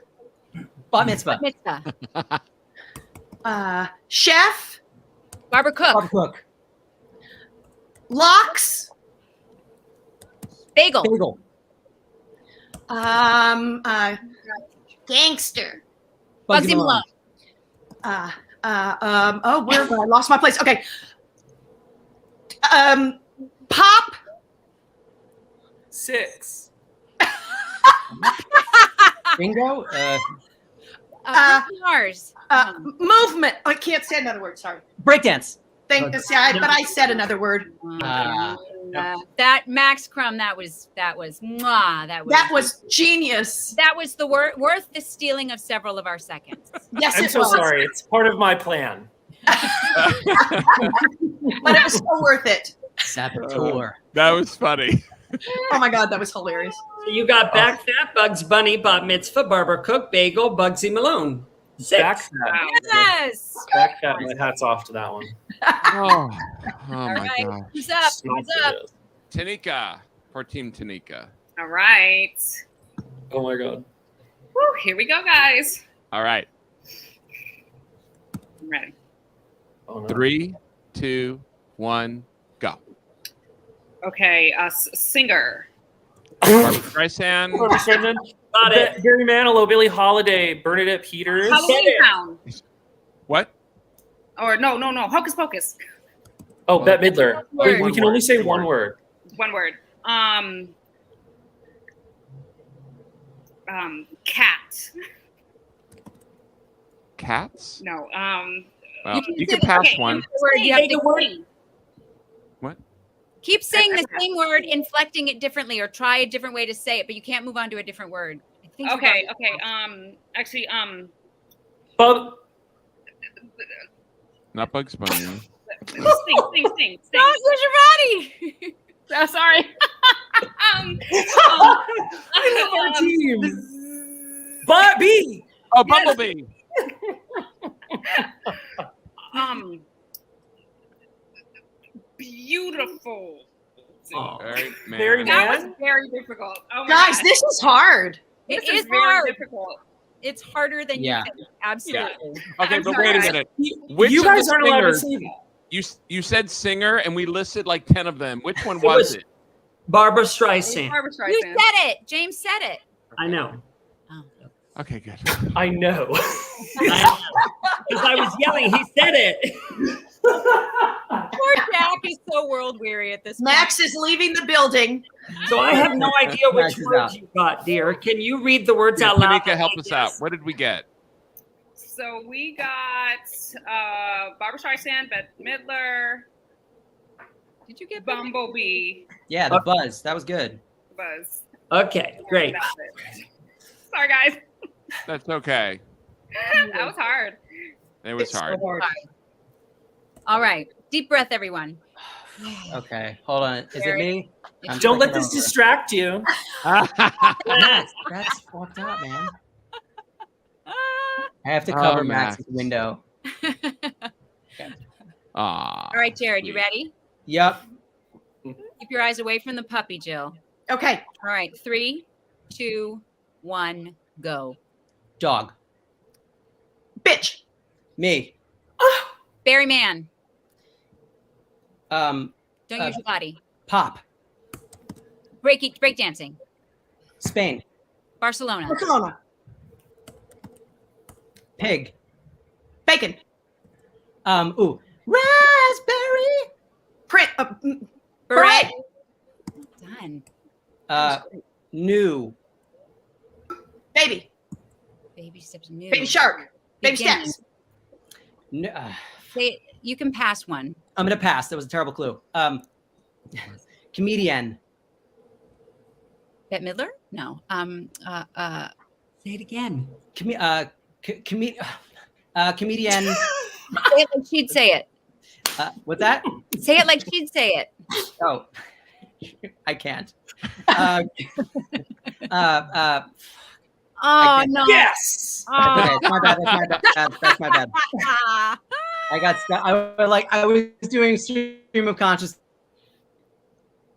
Bat mitzvah. Mitzvah. Chef. Barbara Cook. Barbara Cook. Locks. Bagel. Bagel. Gangster. Bugsy Malone. Where I lost my place. Okay. Pop. 6. Bingo. Mars. Movement. I can't say another word. Sorry. Breakdance. But I said another word. That Max Crumm, that was mwah, That was genius. That was the worth the stealing of several of our seconds. Yes, I'm it so was. sorry. It's part of my plan. But it was so worth it. Saboteur. That was funny. Oh my God, that was hilarious. So you got Back Fat, Bugs Bunny, Bat Mitzvah, Barbara Cook, Bagel, Bugsy Malone. 6. Back that. Yes. Back that. My hat's off to that one. Oh All my right. God. Who's up? Who's up? Tanika for Team Tanika. All right. Oh my God. Woo, here we go, guys. All right. I'm ready. Oh, no. 3, 2, 1, go. Okay, singer. Barbara Streisand. Got it. Barry Manilow, Billie Holiday, Bernadette Peters. Halloween Town. What? Or no. Hocus Pocus. Oh, Bette Midler. Word. We can only say one word. One word. Cat. Cats? No. Well, you can pass one. You have to word. What? keep saying the same word, inflecting it differently, or try a different way to say it, but you can't move on to a different word. I think Okay. Actually, Not Bugs Bunny. sing. Don't use your body. Oh, sorry. I love our team. Barbie. Oh, Bumblebee. Beautiful. Very That man. was very difficult. Oh my Guys, God. this is hard. It This is very hard. difficult. It's harder than Yeah. you think. Absolutely. Okay, I'm but sorry, wait a guys. minute. Which You of guys the aren't allowed to singers- say that. You said singer, and we listed like 10 of them. Which one It was was- it? Barbara Streisand. Barbara You Streisand. said it. James said it. I know. Okay, good. I know. Because I was yelling, he said it. Poor Jack is so world weary at this point. Max is leaving the building. So I have no idea which Max is words out. you got, dear. Can you read the words out loud? Anika, help us out. What did we get? So we got Barbara Streisand, Bette Midler, Did you get Bumblebee? Yeah, the buzz. That was good. Buzz. Mm-hmm. Yeah, the buzz. That was good. Buzz. Okay, great. That's it. Sorry, guys. That's okay. That was hard. It was hard. All right. Deep breath, everyone. Okay, hold on. Is it me? I'm Don't let clicking this over. distract you. That's fucked up, man. I have to cover Max's window. Aw. All right, Jarrod, you ready? Yep. Keep your eyes away from the puppy, Jill. Okay. All right. 3, 2, 1, go. Dog. Bitch. Me. Barry Man. Um. Don't use your body. Pop. Break dancing. Spain. Barcelona. Barcelona. Pig. Bacon. Ooh. Raspberry. Print. Beret. Done. New. Baby. Baby steps new. Baby shark. Baby Beginning. steps. Say, you can pass one. I'm gonna pass. That was a terrible clue. Comedian. Bette Midler? No. Say it again. Comedian. Say it like she'd say it. What's that? Say it like she'd say it. Oh, I can't. Oh no! Yes. Oh. Okay, it's my bad. That's my bad. I got stuck. I was doing stream of consciousness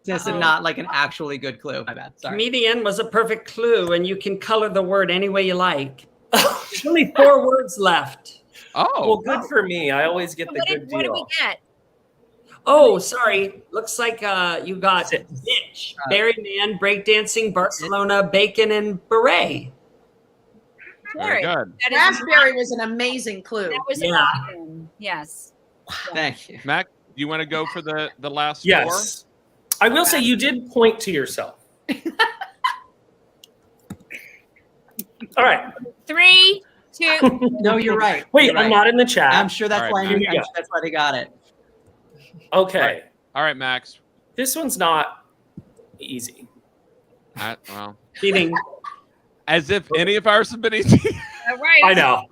and not like an actually good clue. My bad. Sorry. Comedian was a perfect clue, and you can color the word any way you like. There's only 4 words left. Oh, Well, good for me. I always get the What good did we deal. get? Oh, sorry. Looks like you got bitch, Barry Man, breakdancing, Barcelona, bacon, and beret. very good. That is Raspberry was an amazing clue. That was Yeah. awesome. Yes. Thank you. Mac, you want to go for the last Yes. I will say you did point to yourself. All right. 3, 2. No, you're right. Wait, You're right. I'm not in the chat. I'm sure that's All why. right, Mac. I'm sure that's why they got it. Okay. All right, Max. This one's not easy. Well, Cheating. as if any of ours have been easy. All right. I know.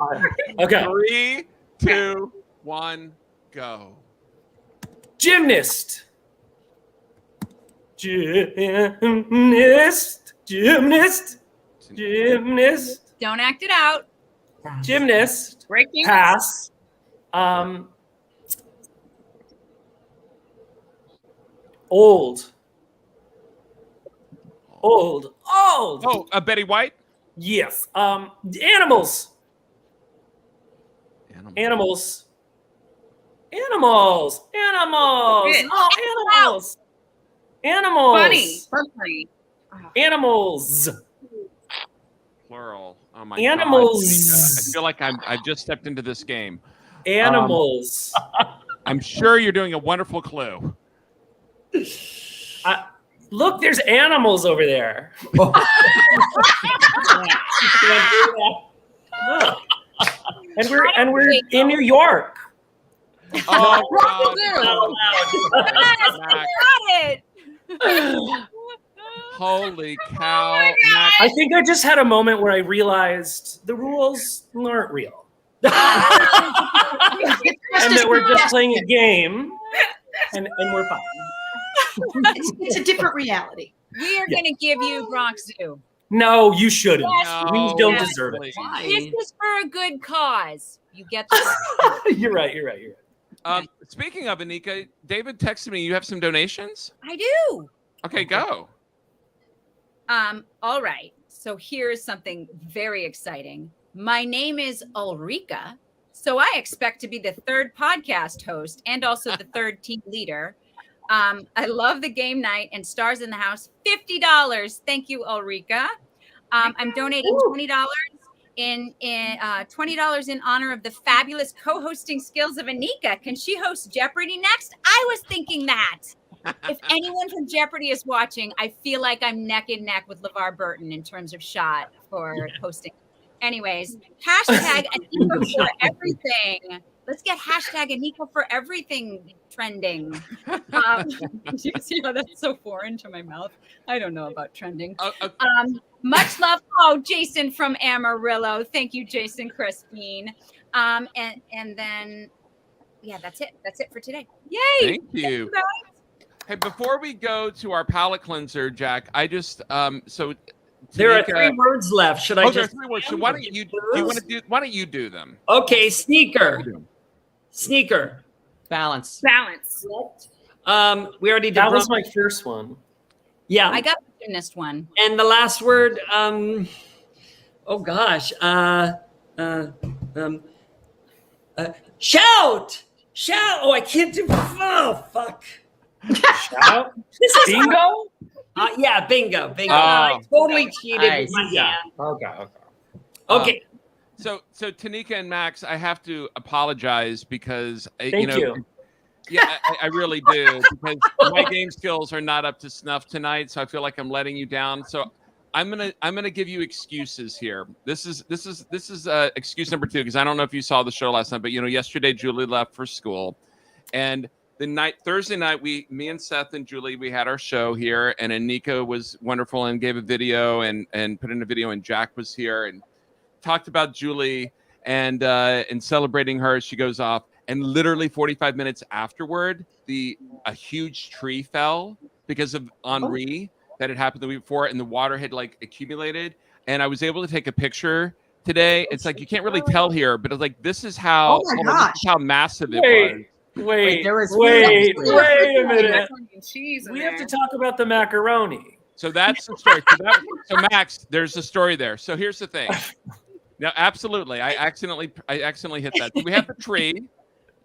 Okay. 3, 2, 1, go. Gymnast. Gymnast. Gymnast. Gymnast. Don't act it out. Gymnast. Breaking. Pass. Old. Oh, Betty White? Yes. Animals. Animals. Animals. Animals. Bitch. Oh, animals. Animals. Bunny. Animals. Plural. Oh my Animals. God. Anika. I feel like I've just stepped into this game. Animals. I'm sure you're doing a wonderful clue. Look, there's animals over there. and we're in New York. Oh, God. Yes, Mac. I got it. Holy cow. Mac, I think I just had a moment where I realized the rules aren't real. And that we're just playing a game and we're fine. It's a different reality. We are going to give you Bronx Zoo. No, you shouldn't. Yes, We don't deserve it. This is for a good cause. You get the You're right. speaking of Anika, David texted me. You have some donations? I do. Okay, go. All right. So here's something very exciting. My name is Ulrika. So I expect to be the 3rd podcast host and also the 3rd team leader. I love the game night and Stars in the House. $50. Thank you, Ulrika. I'm donating $20 in $20 in honor of the fabulous co-hosting skills of Anika. Can she host Jeopardy next? I was thinking that. If anyone from Jeopardy is watching, I feel like I'm neck and neck with LeVar Burton in terms of shot for hosting. Anyways, hashtag Anika for everything. Let's get hashtag Anika for everything trending. Do you see how that's so foreign to my mouth? I don't know about trending. Much love. Oh, Jason from Amarillo. Thank you, Jason Crispine. And then, yeah, that's it. That's it for today. Yay! Thank you. Hey, before we go to our palate cleanser, Jack, I just so there are 3 words left. Should I there are just? 3 words. So why don't you why don't you do them? Okay, sneaker. Sneaker. Balance. Balance. We already did. That was my first one. Yeah, I got the gymnast one. And the last word, oh gosh, shout, shout. Oh, I can't do. Oh, fuck. Shout. This is Bingo. Yeah, bingo. I totally cheated with my Yeah. hand. Okay. So Tanika and Max, I have to apologize because Thank you. Yeah, I really do, because my game skills are not up to snuff tonight, so I feel like I'm letting you down. So I'm gonna give you excuses here. This is excuse number 2, because I don't know if you saw the show last night, but yesterday Julie left for school, and Thursday night me and Seth and Julie, we had our show here, and Anika was wonderful and gave a video and put in a video, and Jack was here and talked about Julie and celebrating her as she goes off. And literally 45 minutes afterward, a huge tree fell because of Henri that had happened the week before, and the water had accumulated. And I was able to take a picture today. It's you can't really tell here, but it's this is how this is how massive it was. Wait a minute. We have to talk about the macaroni. So that's the story. So Max, there's a story there. So here's the thing. No, absolutely. I accidentally hit that. So we have the tree.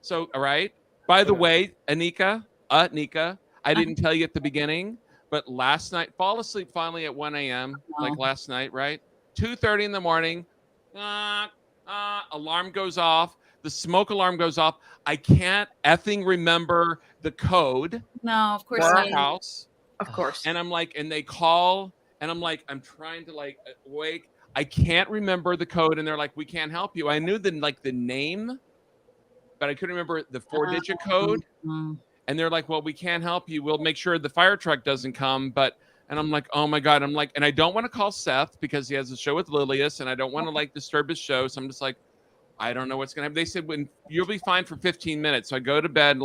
So, all right. By the way, Anika, I didn't tell you at the beginning, but last night, fall asleep finally at 1 a.m. like last night, right? 2:30 in the morning, alarm goes off. The smoke alarm goes off. I can't effing remember the code. No, of course for not. our house. Of course. And I'm and they call, and I'm trying to wake. I can't remember the code, and they're we can't help you. I knew the name, but I couldn't remember the 4-digit code. And they're well, we can't help you. We'll make sure the fire truck doesn't come. And I'm oh my God. And I don't want to call Seth because he has a show with Lilius, and I don't want to disturb his show. So I'm just I don't know what's going to happen. They said, you'll be fine for 15 minutes. So I go to bed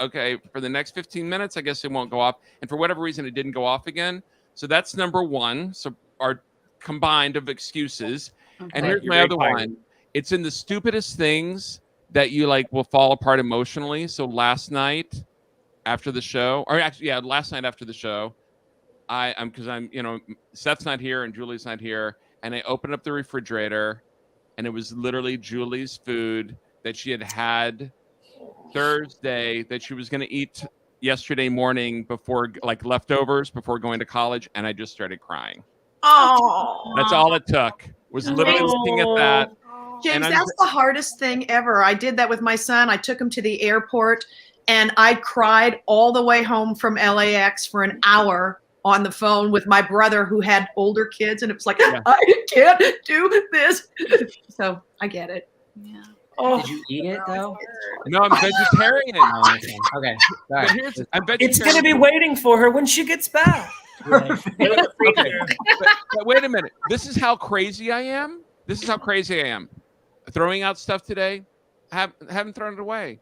okay, for the next 15 minutes, I guess it won't go off. And for whatever reason, it didn't go off again. So that's number 1. So our combined of excuses. Okay. And here's my other one. It's in the stupidest things that you will fall apart emotionally. So last night after the show, or actually, yeah, last night after the show, because Seth's not here and Julie's not here. And I opened up the refrigerator, and it was literally Julie's food that she had Thursday that she was going to eat yesterday morning before leftovers before going to college. And I just started crying. Oh, that's all it took, was literally looking at that. James, that's the hardest thing ever. I did that with my son. I took him to the airport, and I cried all the way home from LAX for an hour on the phone with my brother who had older kids. And it was I can't do this. So I get it. Yeah. Oh. Did you eat it though? No, I'm vegetarian. Okay. Sorry. I'm vegetarian. It's going to be waiting for her when she gets back. Okay. But wait a minute. This is how crazy I am. Throwing out stuff today, I haven't thrown it away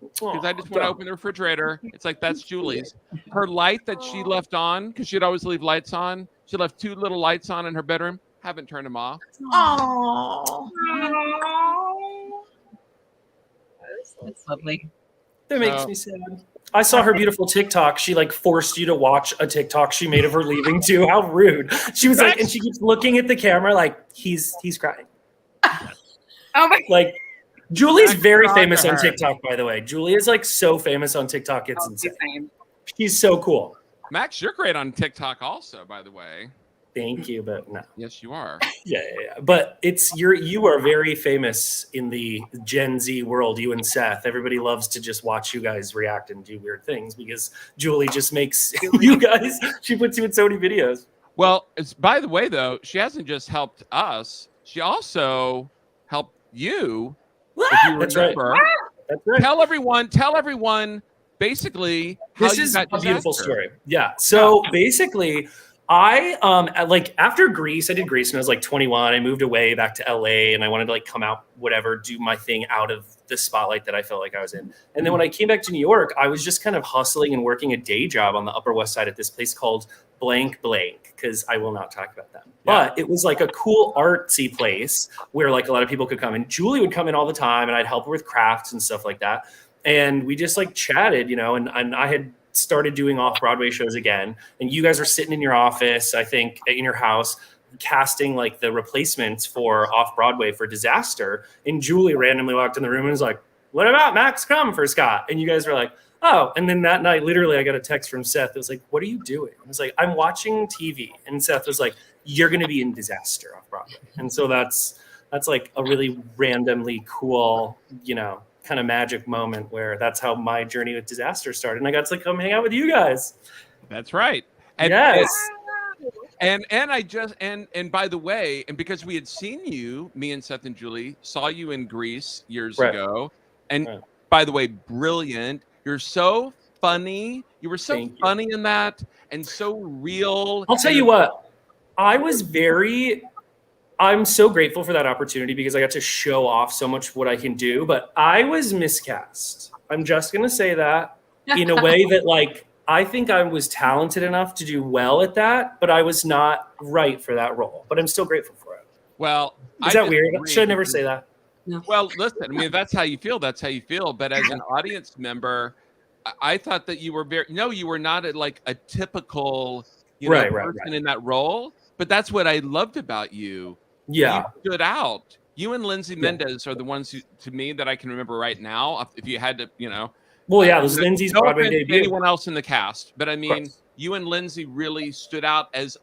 because I just want to open the refrigerator. It's that's Julie's. Her light that she left on, because she'd always leave lights on. She left 2 little lights on in her bedroom. Haven't turned them off. Oh, that's lovely. That makes me sad. I saw her beautiful TikTok. She forced you to watch a TikTok she made of her leaving too. How rude. She was and she keeps looking at the camera he's crying. Oh my! Julie's very famous on TikTok, by the way. Julie is so famous on TikTok. It's insane. She's so cool. Max, you're great on TikTok also, by the way. Thank you, but no. Yes, you are. Yeah. But you are very famous in the Gen Z world. You and Seth, everybody loves to just watch you guys react and do weird things because Julie just makes you guys. She puts you in so many videos. Well, by the way, though, she hasn't just helped us. She also helped you If you That's right. remember, That's right. tell everyone basically how This you is got a beautiful Disaster. story. Yeah. So basically, I like after Greece, I did Greece when I was like 21. I moved away back to LA, and I wanted to like come out, whatever, do my thing out of the spotlight that I felt like I was in. And then when I came back to New York, I was just kind of hustling and working a day job on the Upper West Side at this place called Blank Blank, because I will not talk about that. But it was like a cool artsy place where like a lot of people could come, and Julie would come in all the time, and I'd help her with crafts and stuff like that. And we just like chatted, and I had started doing off-Broadway shows again, and you guys were sitting in your office, I think in your house, casting like the replacements for off-Broadway for Disaster, and Julie randomly walked in the room and was like, what about Max Crumm for Scott? And you guys were like, oh. And then that night, literally, I got a text from Seth. It was like, what are you doing? I was like, I'm watching TV. And Seth was like, you're going to be in Disaster off-Broadway. And so that's like a really randomly cool, kind of magic moment where that's how my journey with Disaster started. And I got to like come hang out with you guys. That's right. And, yes. And I just and by the way, and because we had seen you, me and Seth and Julie saw you in Greece years ago. And by the way, brilliant. You're so funny. You were so funny in that and so real. I'll tell you what, I'm so grateful for that opportunity because I got to show off so much what I can do, but I was miscast. I'm just going to say that in a way that like, I think I was talented enough to do well at that, but I was not right for that role, but I'm still grateful for it. Well, is that weird? Should I never say that? No. Well, listen, I mean, if that's how you feel, that's how you feel. But as an audience member, I thought that you were you were not a typical, person in that role. But that's what I loved about you. Yeah. You stood out. You and Lindsay Mendez are the ones who, to me, that I can remember right now. If you had to, Well, yeah, it was Lindsay's Broadway debut. Anyone else in the cast, but I mean, you and Lindsay really stood out as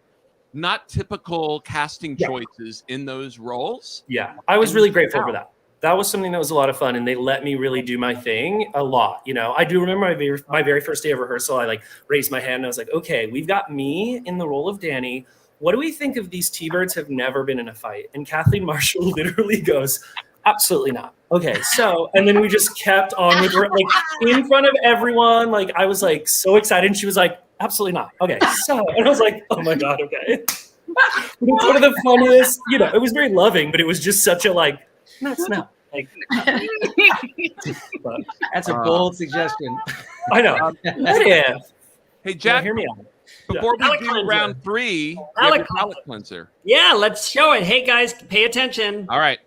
not typical casting choices in those roles. Yeah, I was really grateful for that. That was something that was a lot of fun, and they let me really do my thing a lot. I do remember my very first day of rehearsal. I raised my hand and I was like, "Okay, we've got me in the role of Danny. What do we think of these T-Birds have never been in a fight?" And Kathleen Marshall literally goes, "Absolutely not." Okay, so, and then we just kept on with her, in front of everyone. I was so excited, and she was like, "Absolutely not." Okay, so, and I was like, "Oh my God, okay." It's one of the funniest, it was very loving, but it was just such a no, it's not. That's a bold suggestion. I know. What if? Hey, Jack, hear me out. Before we do round 3, palate cleanser. Yeah, let's show it. Hey guys, pay attention. All right.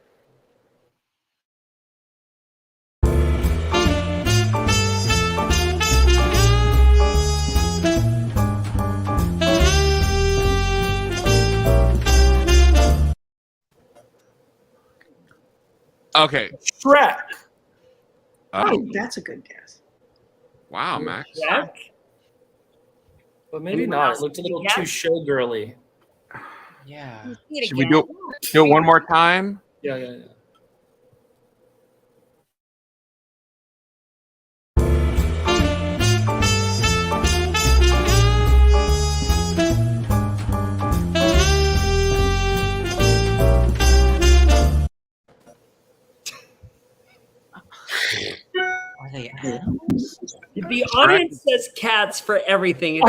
Okay. Shrek. Oh, that's a good guess. Wow, Max. Shrek? But maybe not. It looked a little too showgirly. Yeah. Should we do it one more time? Yeah. Are they animals? The audience says cats for everything.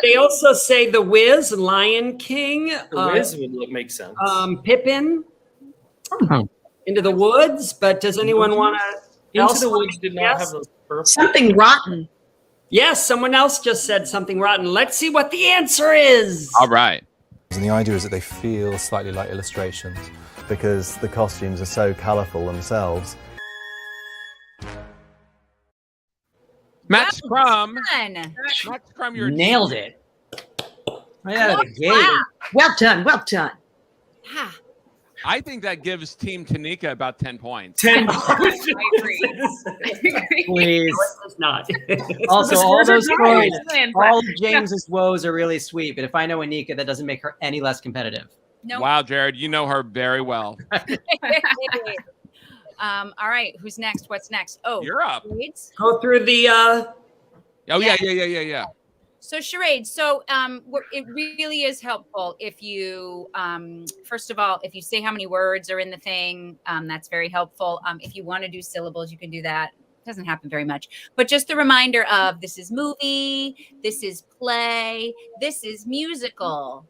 They also say The Wiz, Lion King. The Wiz would make sense. Pippin, Into the Woods. But does anyone want to? Into the Woods did not have those purple. Something rotten. Yes, someone else just said something rotten. Let's see what the answer is. All right. And the idea is that they feel slightly like illustrations because the costumes are so colourful themselves. Max Crumm. Max Crumm, you're nailed it. Right out of the gate. Wow. Well done. Well done. I think that gives Team Tanika about 10 points. 10 I agree. Please. It's not. Also, all those right. stories, all of James's woes are really sweet, but if I know Anika, that doesn't make her any less competitive. No. Wow, Jarrod, you know her very well. All right, who's next? What's next? Oh, you're up. Go through the. Oh yeah. So charades. So it really is helpful if you, first of all, if you say how many words are in the thing, that's very helpful. If you want to do syllables, you can do that. It doesn't happen very much, but just the reminder of this is movie, this is play, this is musical,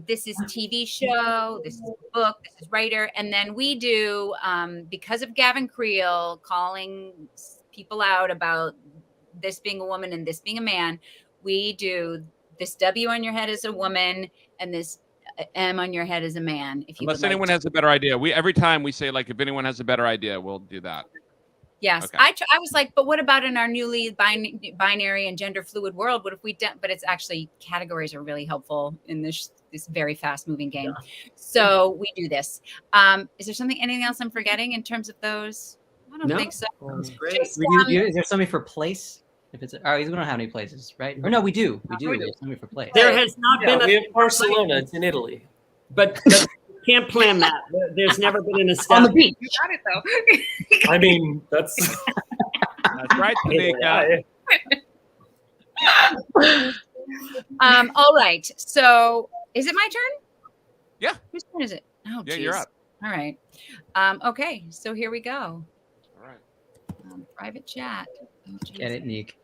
this is TV show, this is book, this is writer. And then we do, because of Gavin Creel calling people out about this being a woman and this being a man, we do this W on your head as a woman and this M on your head as a man. If you Unless anyone has a better idea, every time we say like if anyone has a better idea, we'll do that. Yes, okay. I was like, but what about in our newly binary and gender fluid world? What if we don't? But it's actually categories are really helpful in this very fast moving game. Yeah. So we do this. Is there anything else I'm forgetting in terms of those? I don't think so. That's great. Just, is there something for place? If it's, we don't have any places, right? Or no, we do. We do. There's something for place. There has not been. We have Barcelona. It's in Italy. But can't plan that. There's never been an established. On the beach. You got it though. I mean, that's right, Anika. All right. So is it my turn? Yeah. Whose turn is it? Oh, yeah, geez. you're up. All right. Okay. So here we go. All right. Private chat. Oh, get it, Nick.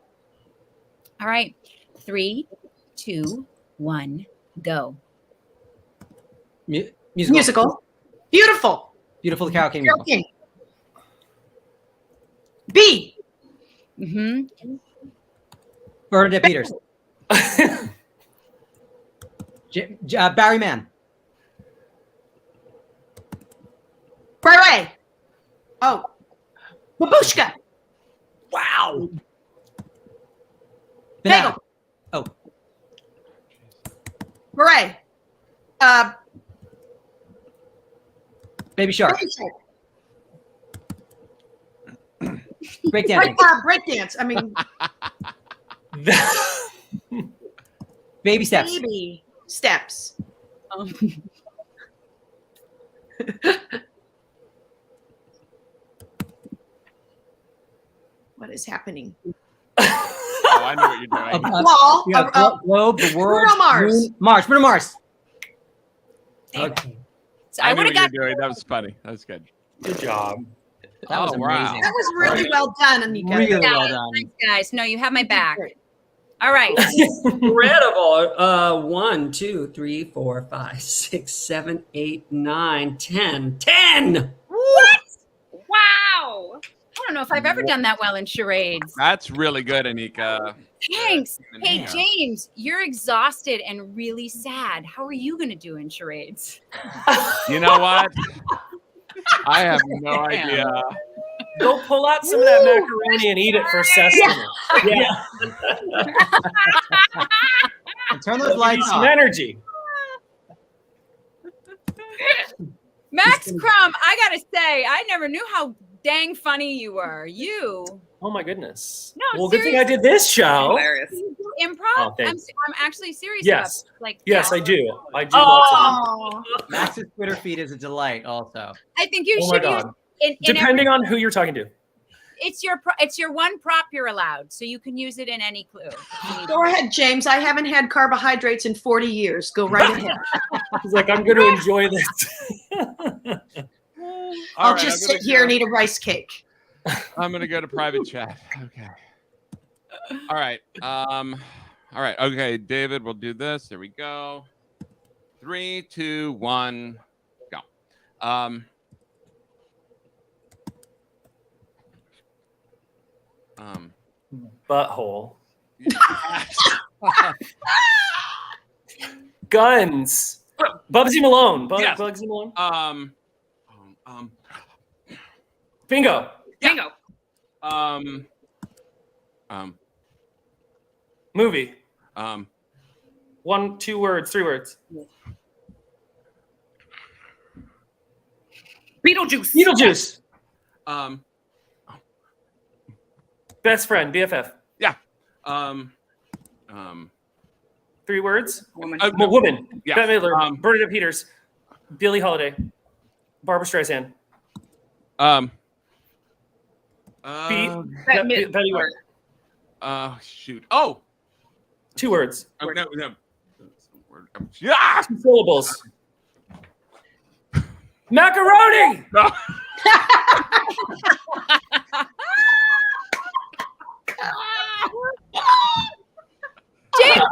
All right. 3, 2, 1, go. Musical. Beautiful. Beautiful the Karaoke musical. Musical. B. Mm-hmm. Bernadette Peters. Barry Mann. Broadway. Oh. Babushka. Wow. Bagel. Oh. Beret. Baby Shark. Breakdancing. Breakdance. I mean. Baby steps. Baby steps. What is happening? Oh, I know what you're doing. Wall. You have globe, the world. Bruno Mars. Mars. Bruno Mars. Okay. So I knew what you were doing. That was funny. That was good. Good job. That was amazing. Wow. That was really well done, Anika. Really well done. Thanks, guys. No, you have my back. All right. Incredible. 1, 2, 3, 4, 5, 6, 7, 8, 9, 10. 10! What? Wow. I don't know if I've ever done that well in charades. That's really good, Anika. Thanks. Hey, Yeah. James, you're exhausted and really sad. How are you going to do in charades? You know what? I have no idea. Go pull out some of that macaroni and eat it for sustenance. Yeah. And turn those lights Some on. energy. Max Crumm, I got to say, I never knew how dang funny you were. You. Oh my goodness. No, well, good thing I did this show. Hilarious. You do improv? Oh, thanks. I'm actually serious Yes. about it. Like, Yes, yeah. I do. I do lots of them. Max's Twitter feed is a delight also. I think you Oh my should use God. in Depending on who you're talking to. it's your one prop you're allowed, so you can use it in any clue. if you need Go to. ahead, James. I haven't had carbohydrates in 40 years. Go right ahead. He's like, I'm going to enjoy this. I'll just sit here and eat a rice cake. I'm gonna go to private chat. Okay. All right. All right. Okay, David, we'll do this. There we go. 3, 2, 1, go. Butthole. Guns. Bugsy Malone. Yes. Bugsy Malone. Bingo. Bingo. Movie. 1, 2 words, 3 words. Beetlejuice. Beetlejuice. Best friend. BFF. Yeah. 3 words. Woman. Woman. Yeah. Bette Midler. Bernadette Peters. Billie Holiday. Barbara Streisand. Betty White. Shoot. Oh. 2 words. Oh, no. Yeah. 2 syllables. Macaroni. No. James,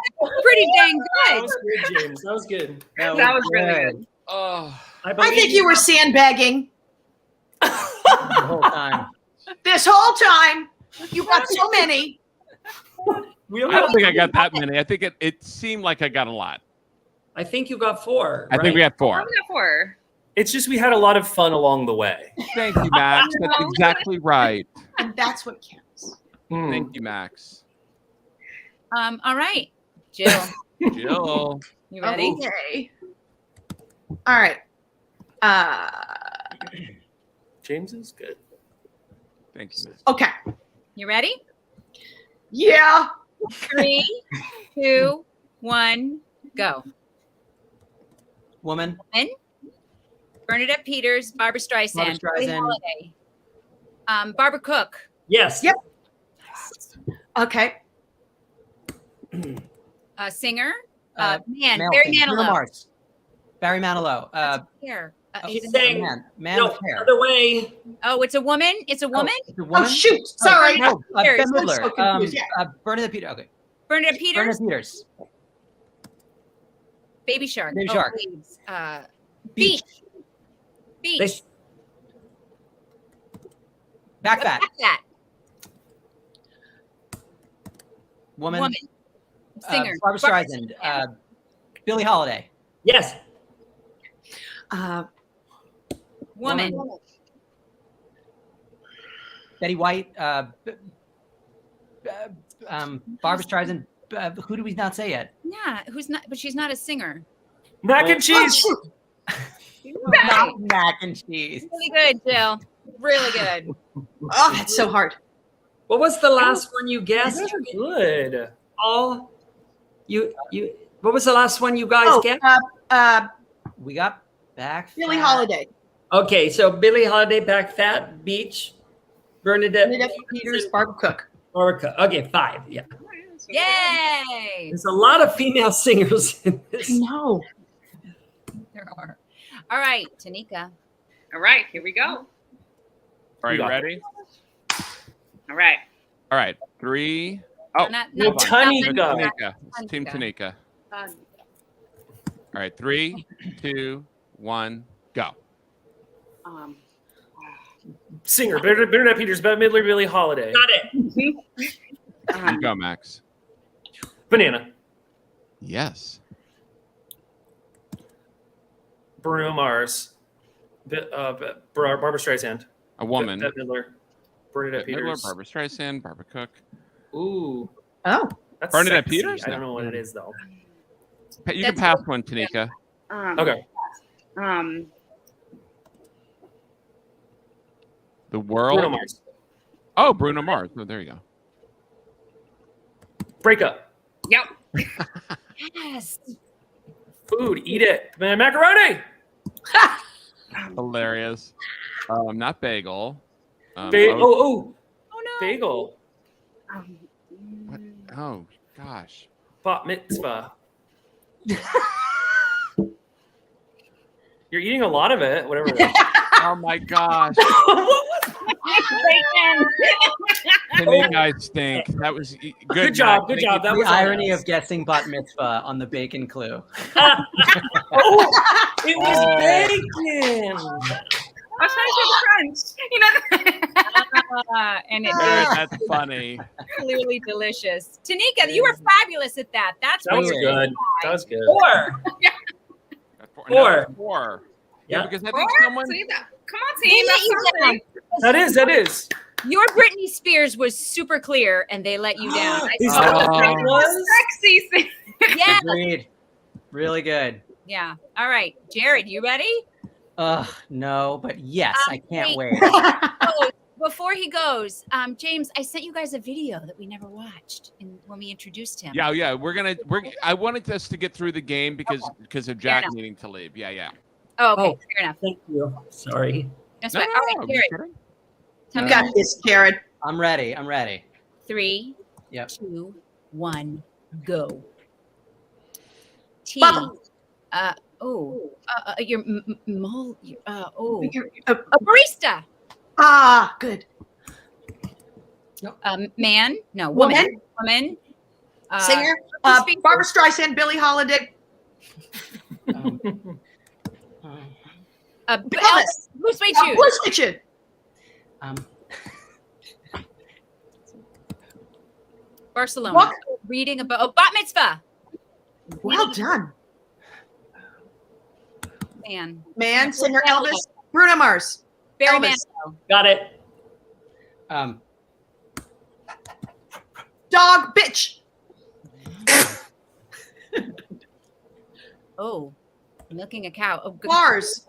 pretty dang That good. was good, James. That was good. That was really good. Oh. I think you were sandbagging The whole time. this whole time. You got so many. I don't think I got that many. I think it seemed like I got a lot. I think you got 4. I think we had 4. What was that for? It's just we had a lot of fun along the way. Thank you, Max. That's exactly right. And that's what counts. Thank you, Max. All right, Jill, Jill. you ready? Okay. All right. James is good. Thank you, Max. Okay. You ready? Yeah. 3, 2, 1, go. Woman. Bernadette Peters, Barbara Streisand, Barbra Billie Streisand. Holiday, Barbara Cook, Yes. Yep. Okay. singer, Male Barry thing. Bruno Manilow. Mars. Barry Manilow. Here. She's saying, Man no, with hair. other way. Oh, it's a woman. It's a woman. It's a Oh, woman? shoot. Sorry. No, Peters. Bette I'm so Midler. confused, yeah. Bernadette Peters. Okay. Bernadette Peters, Bernadette Peters. Baby Shark. Baby Shark. Please. Beach. Beach. Back fat. Back that. Woman. Woman. Singer. Barbra Streisand. Billie Holiday. Yes. Woman. Betty White. Barbra Streisand. Who do we not say yet? Yeah, who's not? But she's not a singer. Mac and cheese. Not mac and cheese. Really good, Jill. Really good. Oh, that's so hard. What was the last one you guessed? Those are good. All you. What was the last one you guys guessed? We got back. Billie fat. Holiday. Okay, so Billie Holiday, Back Fat, Beach, Bernadette Peters, Barbara Cook. Orica. Okay, 5. Yeah. Yay! There's a lot of female singers in this. No. There are. All right, Tanika. All right, here we go. Are you got it. ready? All right. All right. 3. Oh, No, Tanika. Tanika. It's Team Tanika. All right. 3, 2, 1, go. Singer. Bernadette Peters, Bette Midler, Billie Holiday. Got it. You go, Max. Banana. Yes. Bruno Mars. Barbra Streisand. A woman. Bette Midler. Bernadette Midler, Peters. Barbara Streisand, Barbara Cook. Ooh. Oh. That's Bernadette sexy. Peters? I don't know what it is though. You can pass one, Tanika. Okay. The world. Bruno Mars. Oh, Bruno Mars. Oh, there you go. Break up. Yep. Yes. Food. Eat it. Macaroni. Hilarious. Not bagel. Oh no. Bagel. What? Oh gosh. Bat mitzvah. You're eating a lot of it. Whatever. It is. Oh my gosh. Bacon. I stink. That was good. Good job. Mac. Good job. That The was irony of guessing bat mitzvah on the bacon clue. It was bacon. I was trying to say the French. You know. And it That's funny. is clearly delicious. Tanika, you were fabulous at that. That's That was weird. good. That was good. 4. No, 4. Yeah, Yeah. because I Four? think someone. See that? Come on, They team. let you That's down. something. That is. Your Britney Spears was super clear, and they let you down. I Is saw that it. what that was? Sexy thing. Yeah, Agreed. Really good. yeah. All right, Jarrod, you ready? No, but yes, I can't wait. Oh, before he goes, James, I sent you guys a video that we never watched when we introduced him. Yeah. I wanted us to get through the game because of Jack enough. needing to leave. Yeah. Oh, okay, Oh. fair enough. Thank you. Sorry. That's No, right. no, All no, right, just Jarrod, kidding. tell You me got this, Jarrod. I'm ready. 3, Yep. 2, 1, Go. T. Bubble. Your mole. A A barista. Ah, good. Man. No, woman. Woman. Singer. Barbara Streisand, Billie Holiday. Elvis. Blue Suede Shoes. Blue Suede Shoes. Barcelona. What? Reading about bat mitzvah. Well done. Man. Singer, Elvis. Bruno Mars. Barry Elvis. Manilow. Got it. Dog, bitch. Milking a cow. Lars,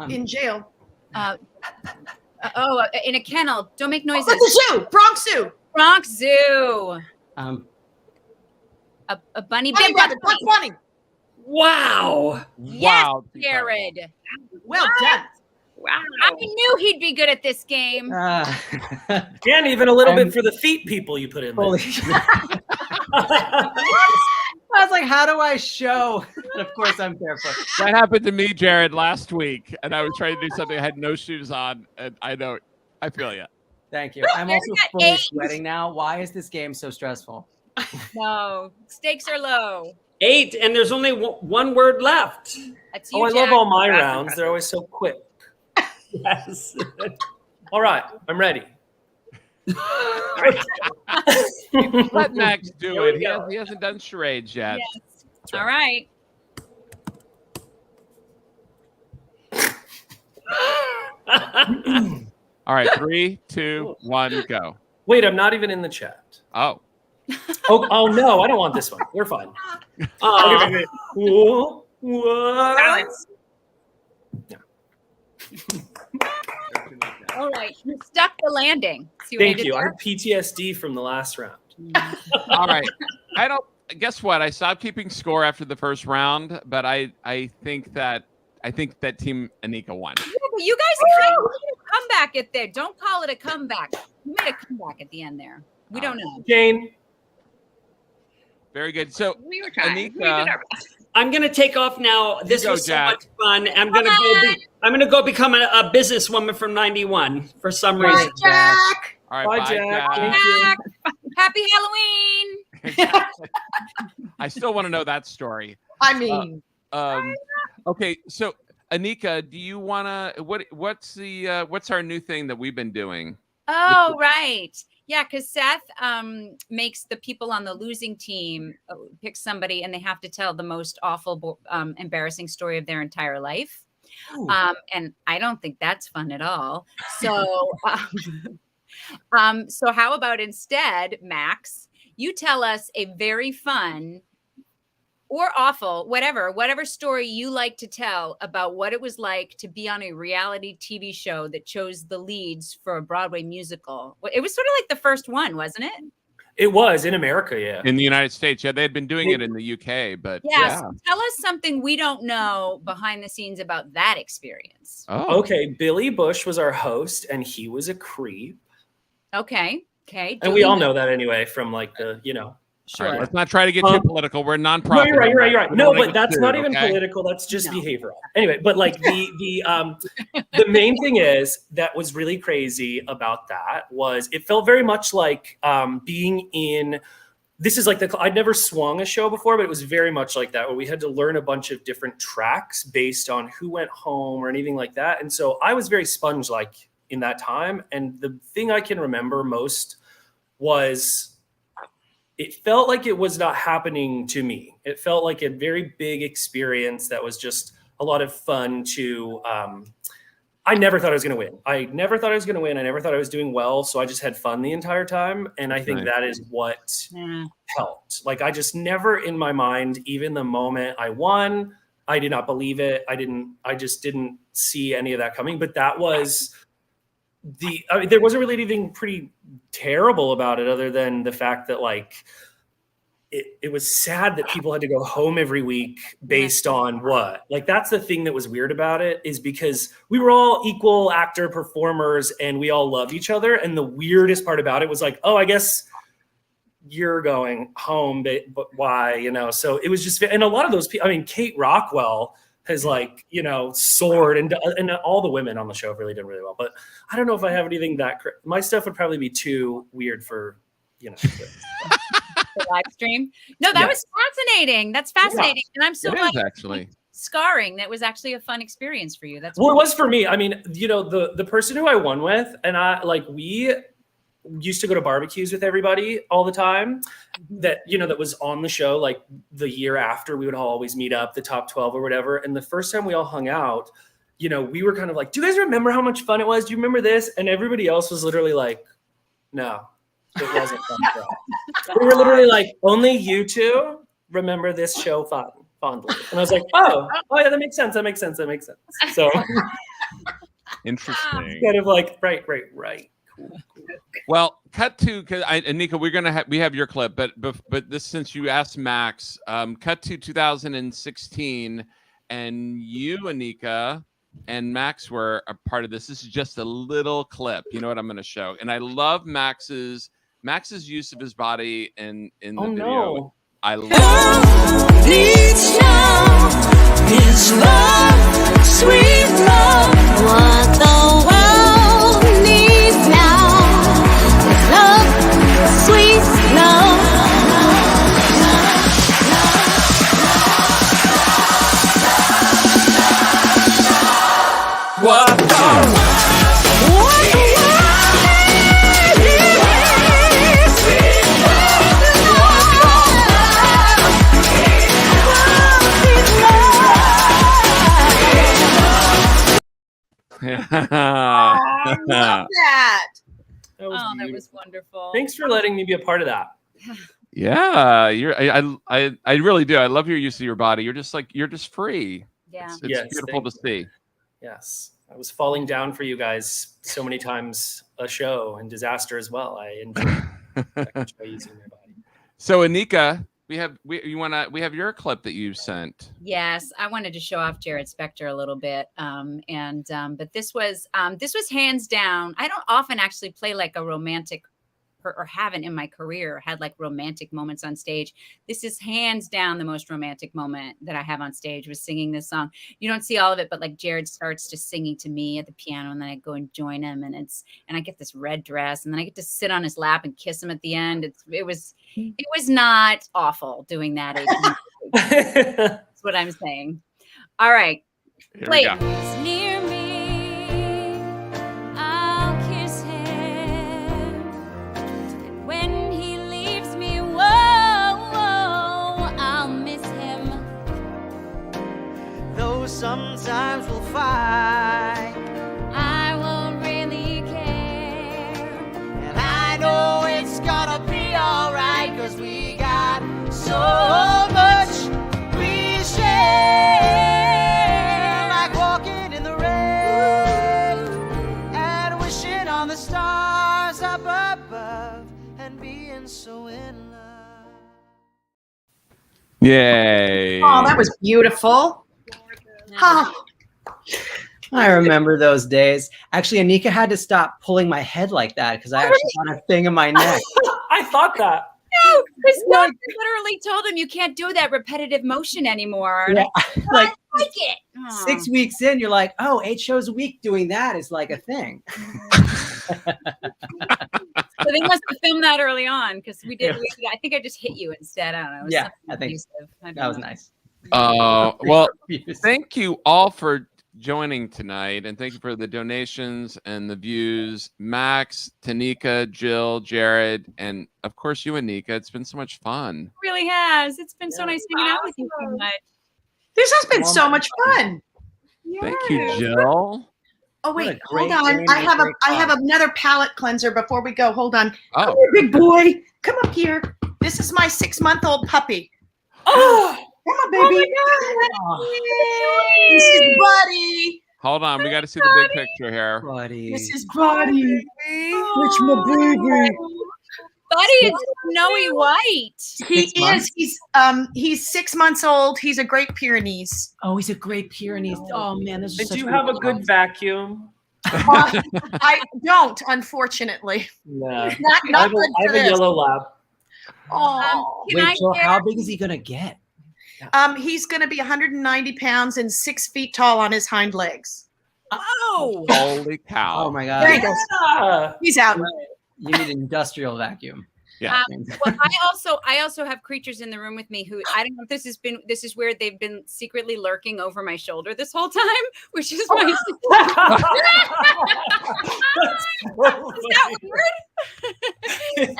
in jail. In a kennel. Don't make noises. What's a zoo? Bronx Zoo. Bronx Zoo. A bunny. Bunny Big Rabbit. Bugs Bunny. Wow. Yes, Wow. Jarrod. Well done. Wow. I knew he'd be good at this game. And even a little bit for the feet people you put in there. Holy I was like, how do I show? And of course, I'm barefoot. That happened to me, Jarrod, last week, and I was trying to do something. I had no shoes on, and I feel you. Thank you. I'm also fully sweating now. Why is this game so stressful? No, stakes are low. 8, and there's only one word left. That's you, I Jack. love all my rounds. They're always so quick. Yes. All right, I'm ready. Let Max do Here it. we go. He hasn't done charades yet. Yes. All right. All right, 3, 2, 1, go. Wait, I'm not even in the chat. Oh. Oh no, I don't want this one. We're fine. Okay. What? Balance. All right. You stuck the landing. See what I Thank did you. I there? have PTSD from the last round. All right. Guess what? I stopped keeping score after the first round, but I think that Team Anika won. Yeah, but you guys kind of made a comeback at there. Don't call it a comeback. You made a comeback at the end there. We don't know. Jane. Very good. So We were trying. Anika, We did our best. I'm gonna take off now. This go, was so Jack. much fun. I'm gonna go become a businesswoman from '91 for some Bye, reason. Jack. all right, Bye, bye, Jack. Jack. Thank you. Jack, happy Halloween. I still want to know that story. I mean, Okay, so Anika, do you wanna what's our new thing that we've been doing? Oh, right. Yeah, because Seth makes the people on the losing team pick somebody and they have to tell the most awful, embarrassing story of their entire life. And I don't think that's fun at all. So, so how about instead, Max, you tell us a very fun or awful, whatever story you like to tell about what it was like to be on a reality TV show that chose the leads for a Broadway musical. It was sort of like the first one, wasn't it? It was in America, yeah. In the United States. Yeah, they had been doing it in the UK, but Yeah. So tell us something we don't know behind the scenes about that experience. Oh. Okay, Billy Bush was our host, and he was a creep. Okay. And we all know that anyway from like the, All right, let's not try to get too political. We're a No, nonprofit. you're right. We No, don't wanna but get that's sued, not even okay? political. That's just behavioral. Anyway, but like the main thing is that was really crazy about that was it felt very much like being in. This is like I'd never swung a show before, but it was very much like that where we had to learn a bunch of different tracks based on who went home or anything like that. And so I was very sponge-like in that time. And the thing I can remember most was it felt like it was not happening to me. It felt like a very big experience that was just a lot of fun to, I never thought I was going to win. I never thought I I was doing well. So I just had fun the entire time. And I think that is what helped. Like I just never in my mind, even the moment I won, I did not believe it. I just didn't see any of that coming, but that was there wasn't really anything pretty terrible about it other than the fact that like it was sad that people had to go home every week based on what, like, that's the thing that was weird about it is because we were all equal actor performers and we all loved each other. And the weirdest part about it was like, oh, I guess you're going home, but why? You know, so it was just, and a lot of those people. I mean, Kate Rockwell has like, you know, soared, and all the women on the show really did really well. But I don't know if I have anything that my stuff would probably be too weird for, you know. The live stream. No, that was fascinating. That's fascinating, and I'm so glad actually scarring. That was actually a fun experience for you. That's well, it was for me. I mean, you know, the person who I won with, and we used to go to barbecues with everybody all the time that, you know, that was on the show. Like the year after, we would always meet up, the top 12 or whatever. And the first time we all hung out, you know, we were kind of like, do you guys remember how much fun it was? Do you remember this? And everybody else was literally like, no, it wasn't fun for us. We were literally like, only you two remember this show fondly. And I was like, oh yeah, that makes sense. That makes sense. So interesting. Kind of like, right. Cool. Well, cut to, because Anika, we have your clip, but this, since you asked Max, cut to 2016, and you, Anika, and Max were a part of this. This is just a little clip. You know what I'm going to show, and I love Max's use of his body in the video. No. I love. Needs now is love, sweet love. What the world needs now is love, sweet love. What the I love that. that was wonderful. Thanks for letting me be a part of that. Yeah, I really do. I love your use of your body. You're just free. Yeah, it's beautiful to see. Yes, I was falling down for you guys so many times a show, and Disaster as well. I enjoy using my body. So Anika, we have your clip that you sent. Yes, I wanted to show off Jarrod Spector a little bit, but this was hands down. I don't often actually play like a romantic, or haven't in my career had like romantic moments on stage. This is hands down the most romantic moment that I have on stage, was singing this song. You don't see all of it, but like Jarrod starts just singing to me at the piano, and then I go and join him, and I get this red dress, and then I get to sit on his lap and kiss him at the end. It was not awful doing that. That's what I'm saying. All right. Here we go. Near me, I'll kiss him. And when he leaves me, whoa, I'll miss him. Though sometimes we'll fight, I won't really care. and I know it's gonna be alright, 'cause we got so much we share. Like walking in the rain and wishing on the stars up above and being so in love. Yay! Oh, that was beautiful. Oh, I remember those days. Actually, Anika had to stop pulling my head like that because I actually got a thing in my neck. I thought that. No, his doctor literally told him you can't do that repetitive motion anymore. Yeah, like I like it. 6 weeks in, you're like, oh, 8 shows a week doing that is like a thing. So they must have filmed that early on, because we did. I think I just hit you instead. I don't know. It was Yeah, something I think abusive. I don't that was know. nice. Well, thank you all for joining tonight, and thank you for the donations and the views. Max, Tanika, Jill, Jarrod, and of course you, Anika. It's been so much fun. It really has. It's been so nice hanging out with you so much. this has been so much fun. Thank you, Jill. Oh What a wait, great hold on. game I and have great I have another palate cleanser before we go. Hold on. Oh. Come here, big boy. Come up here. This is my 6-month-old puppy. Oh, Come on, baby. This is Buddy. Hold on, we got to see the big picture here. Buddy. This is Buddy. It's my baby. Buddy is snowy white. He 6 months? is. He's 6 months old. He's a Great Pyrenees. Oh, he's a Great Pyrenees. Oh man, this is did such you a have a good good song. vacuum? I don't, unfortunately. Yeah. Not I have good a for this. yellow lab. Oh, Wait, so how big is he gonna get? He's going to be 190 pounds and 6 feet tall on his hind legs. Oh, Holy cow! Oh my god! There he goes. He's out. You need an industrial vacuum. Yeah. Well, I also have creatures in the room with me who I don't know if this is weird. They've been secretly lurking over my shoulder this whole time, which is my. Is that weird?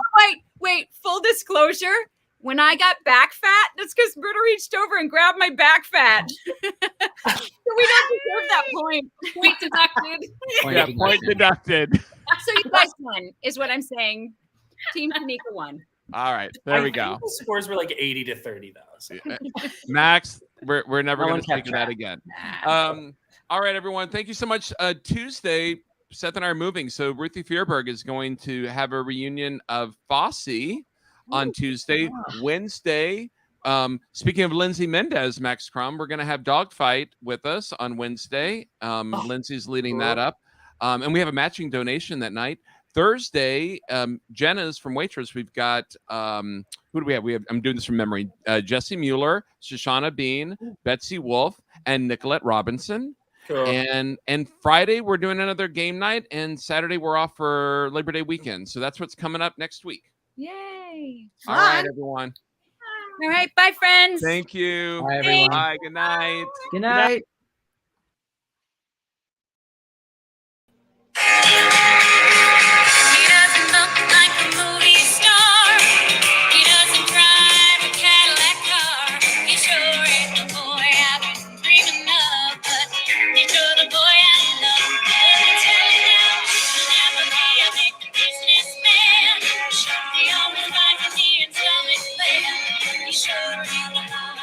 Wait. Full disclosure. When I got back fat, that's because Britta reached over and grabbed my back fat. So we don't deserve that point. Point deducted. Point deducted. So you guys won, is what I'm saying. Team Anika won. All right, there we I go. think the scores were like 80-30 though. So. Max, we're never No going one to speak kept of that track. again. All right, everyone. Thank you so much. Tuesday, Seth and I are moving, so Ruthie Fierberg is going to have a reunion of Fosse on Tuesday. Wednesday, speaking of Lindsay Mendez, Max Crumm, we're going to have Dogfight with us on Wednesday. Lindsay's leading that up. And we have a matching donation that night. Thursday, Jenna's from Waitress. We've got, who do we have? I'm doing this from memory. Jesse Mueller, Shoshana Bean, Betsy Wolf, and Nicolette Robinson. Cool. And Friday, we're doing another game night. And Saturday, we're off for Labor Day weekend. So that's what's coming up next week. Yay. All right, everyone. All right. Bye, friends. Thank you. Bye, everyone. Bye. Good night. Good night. He doesn't look like a movie star. He doesn't drive a Cadillac car. He sure ain't the boy I've been dreaming of, but he's sure the boy I love. Let me tell you now, he'll never be a big businessman. He always likes to see and tell me fair. He sure ain't the boy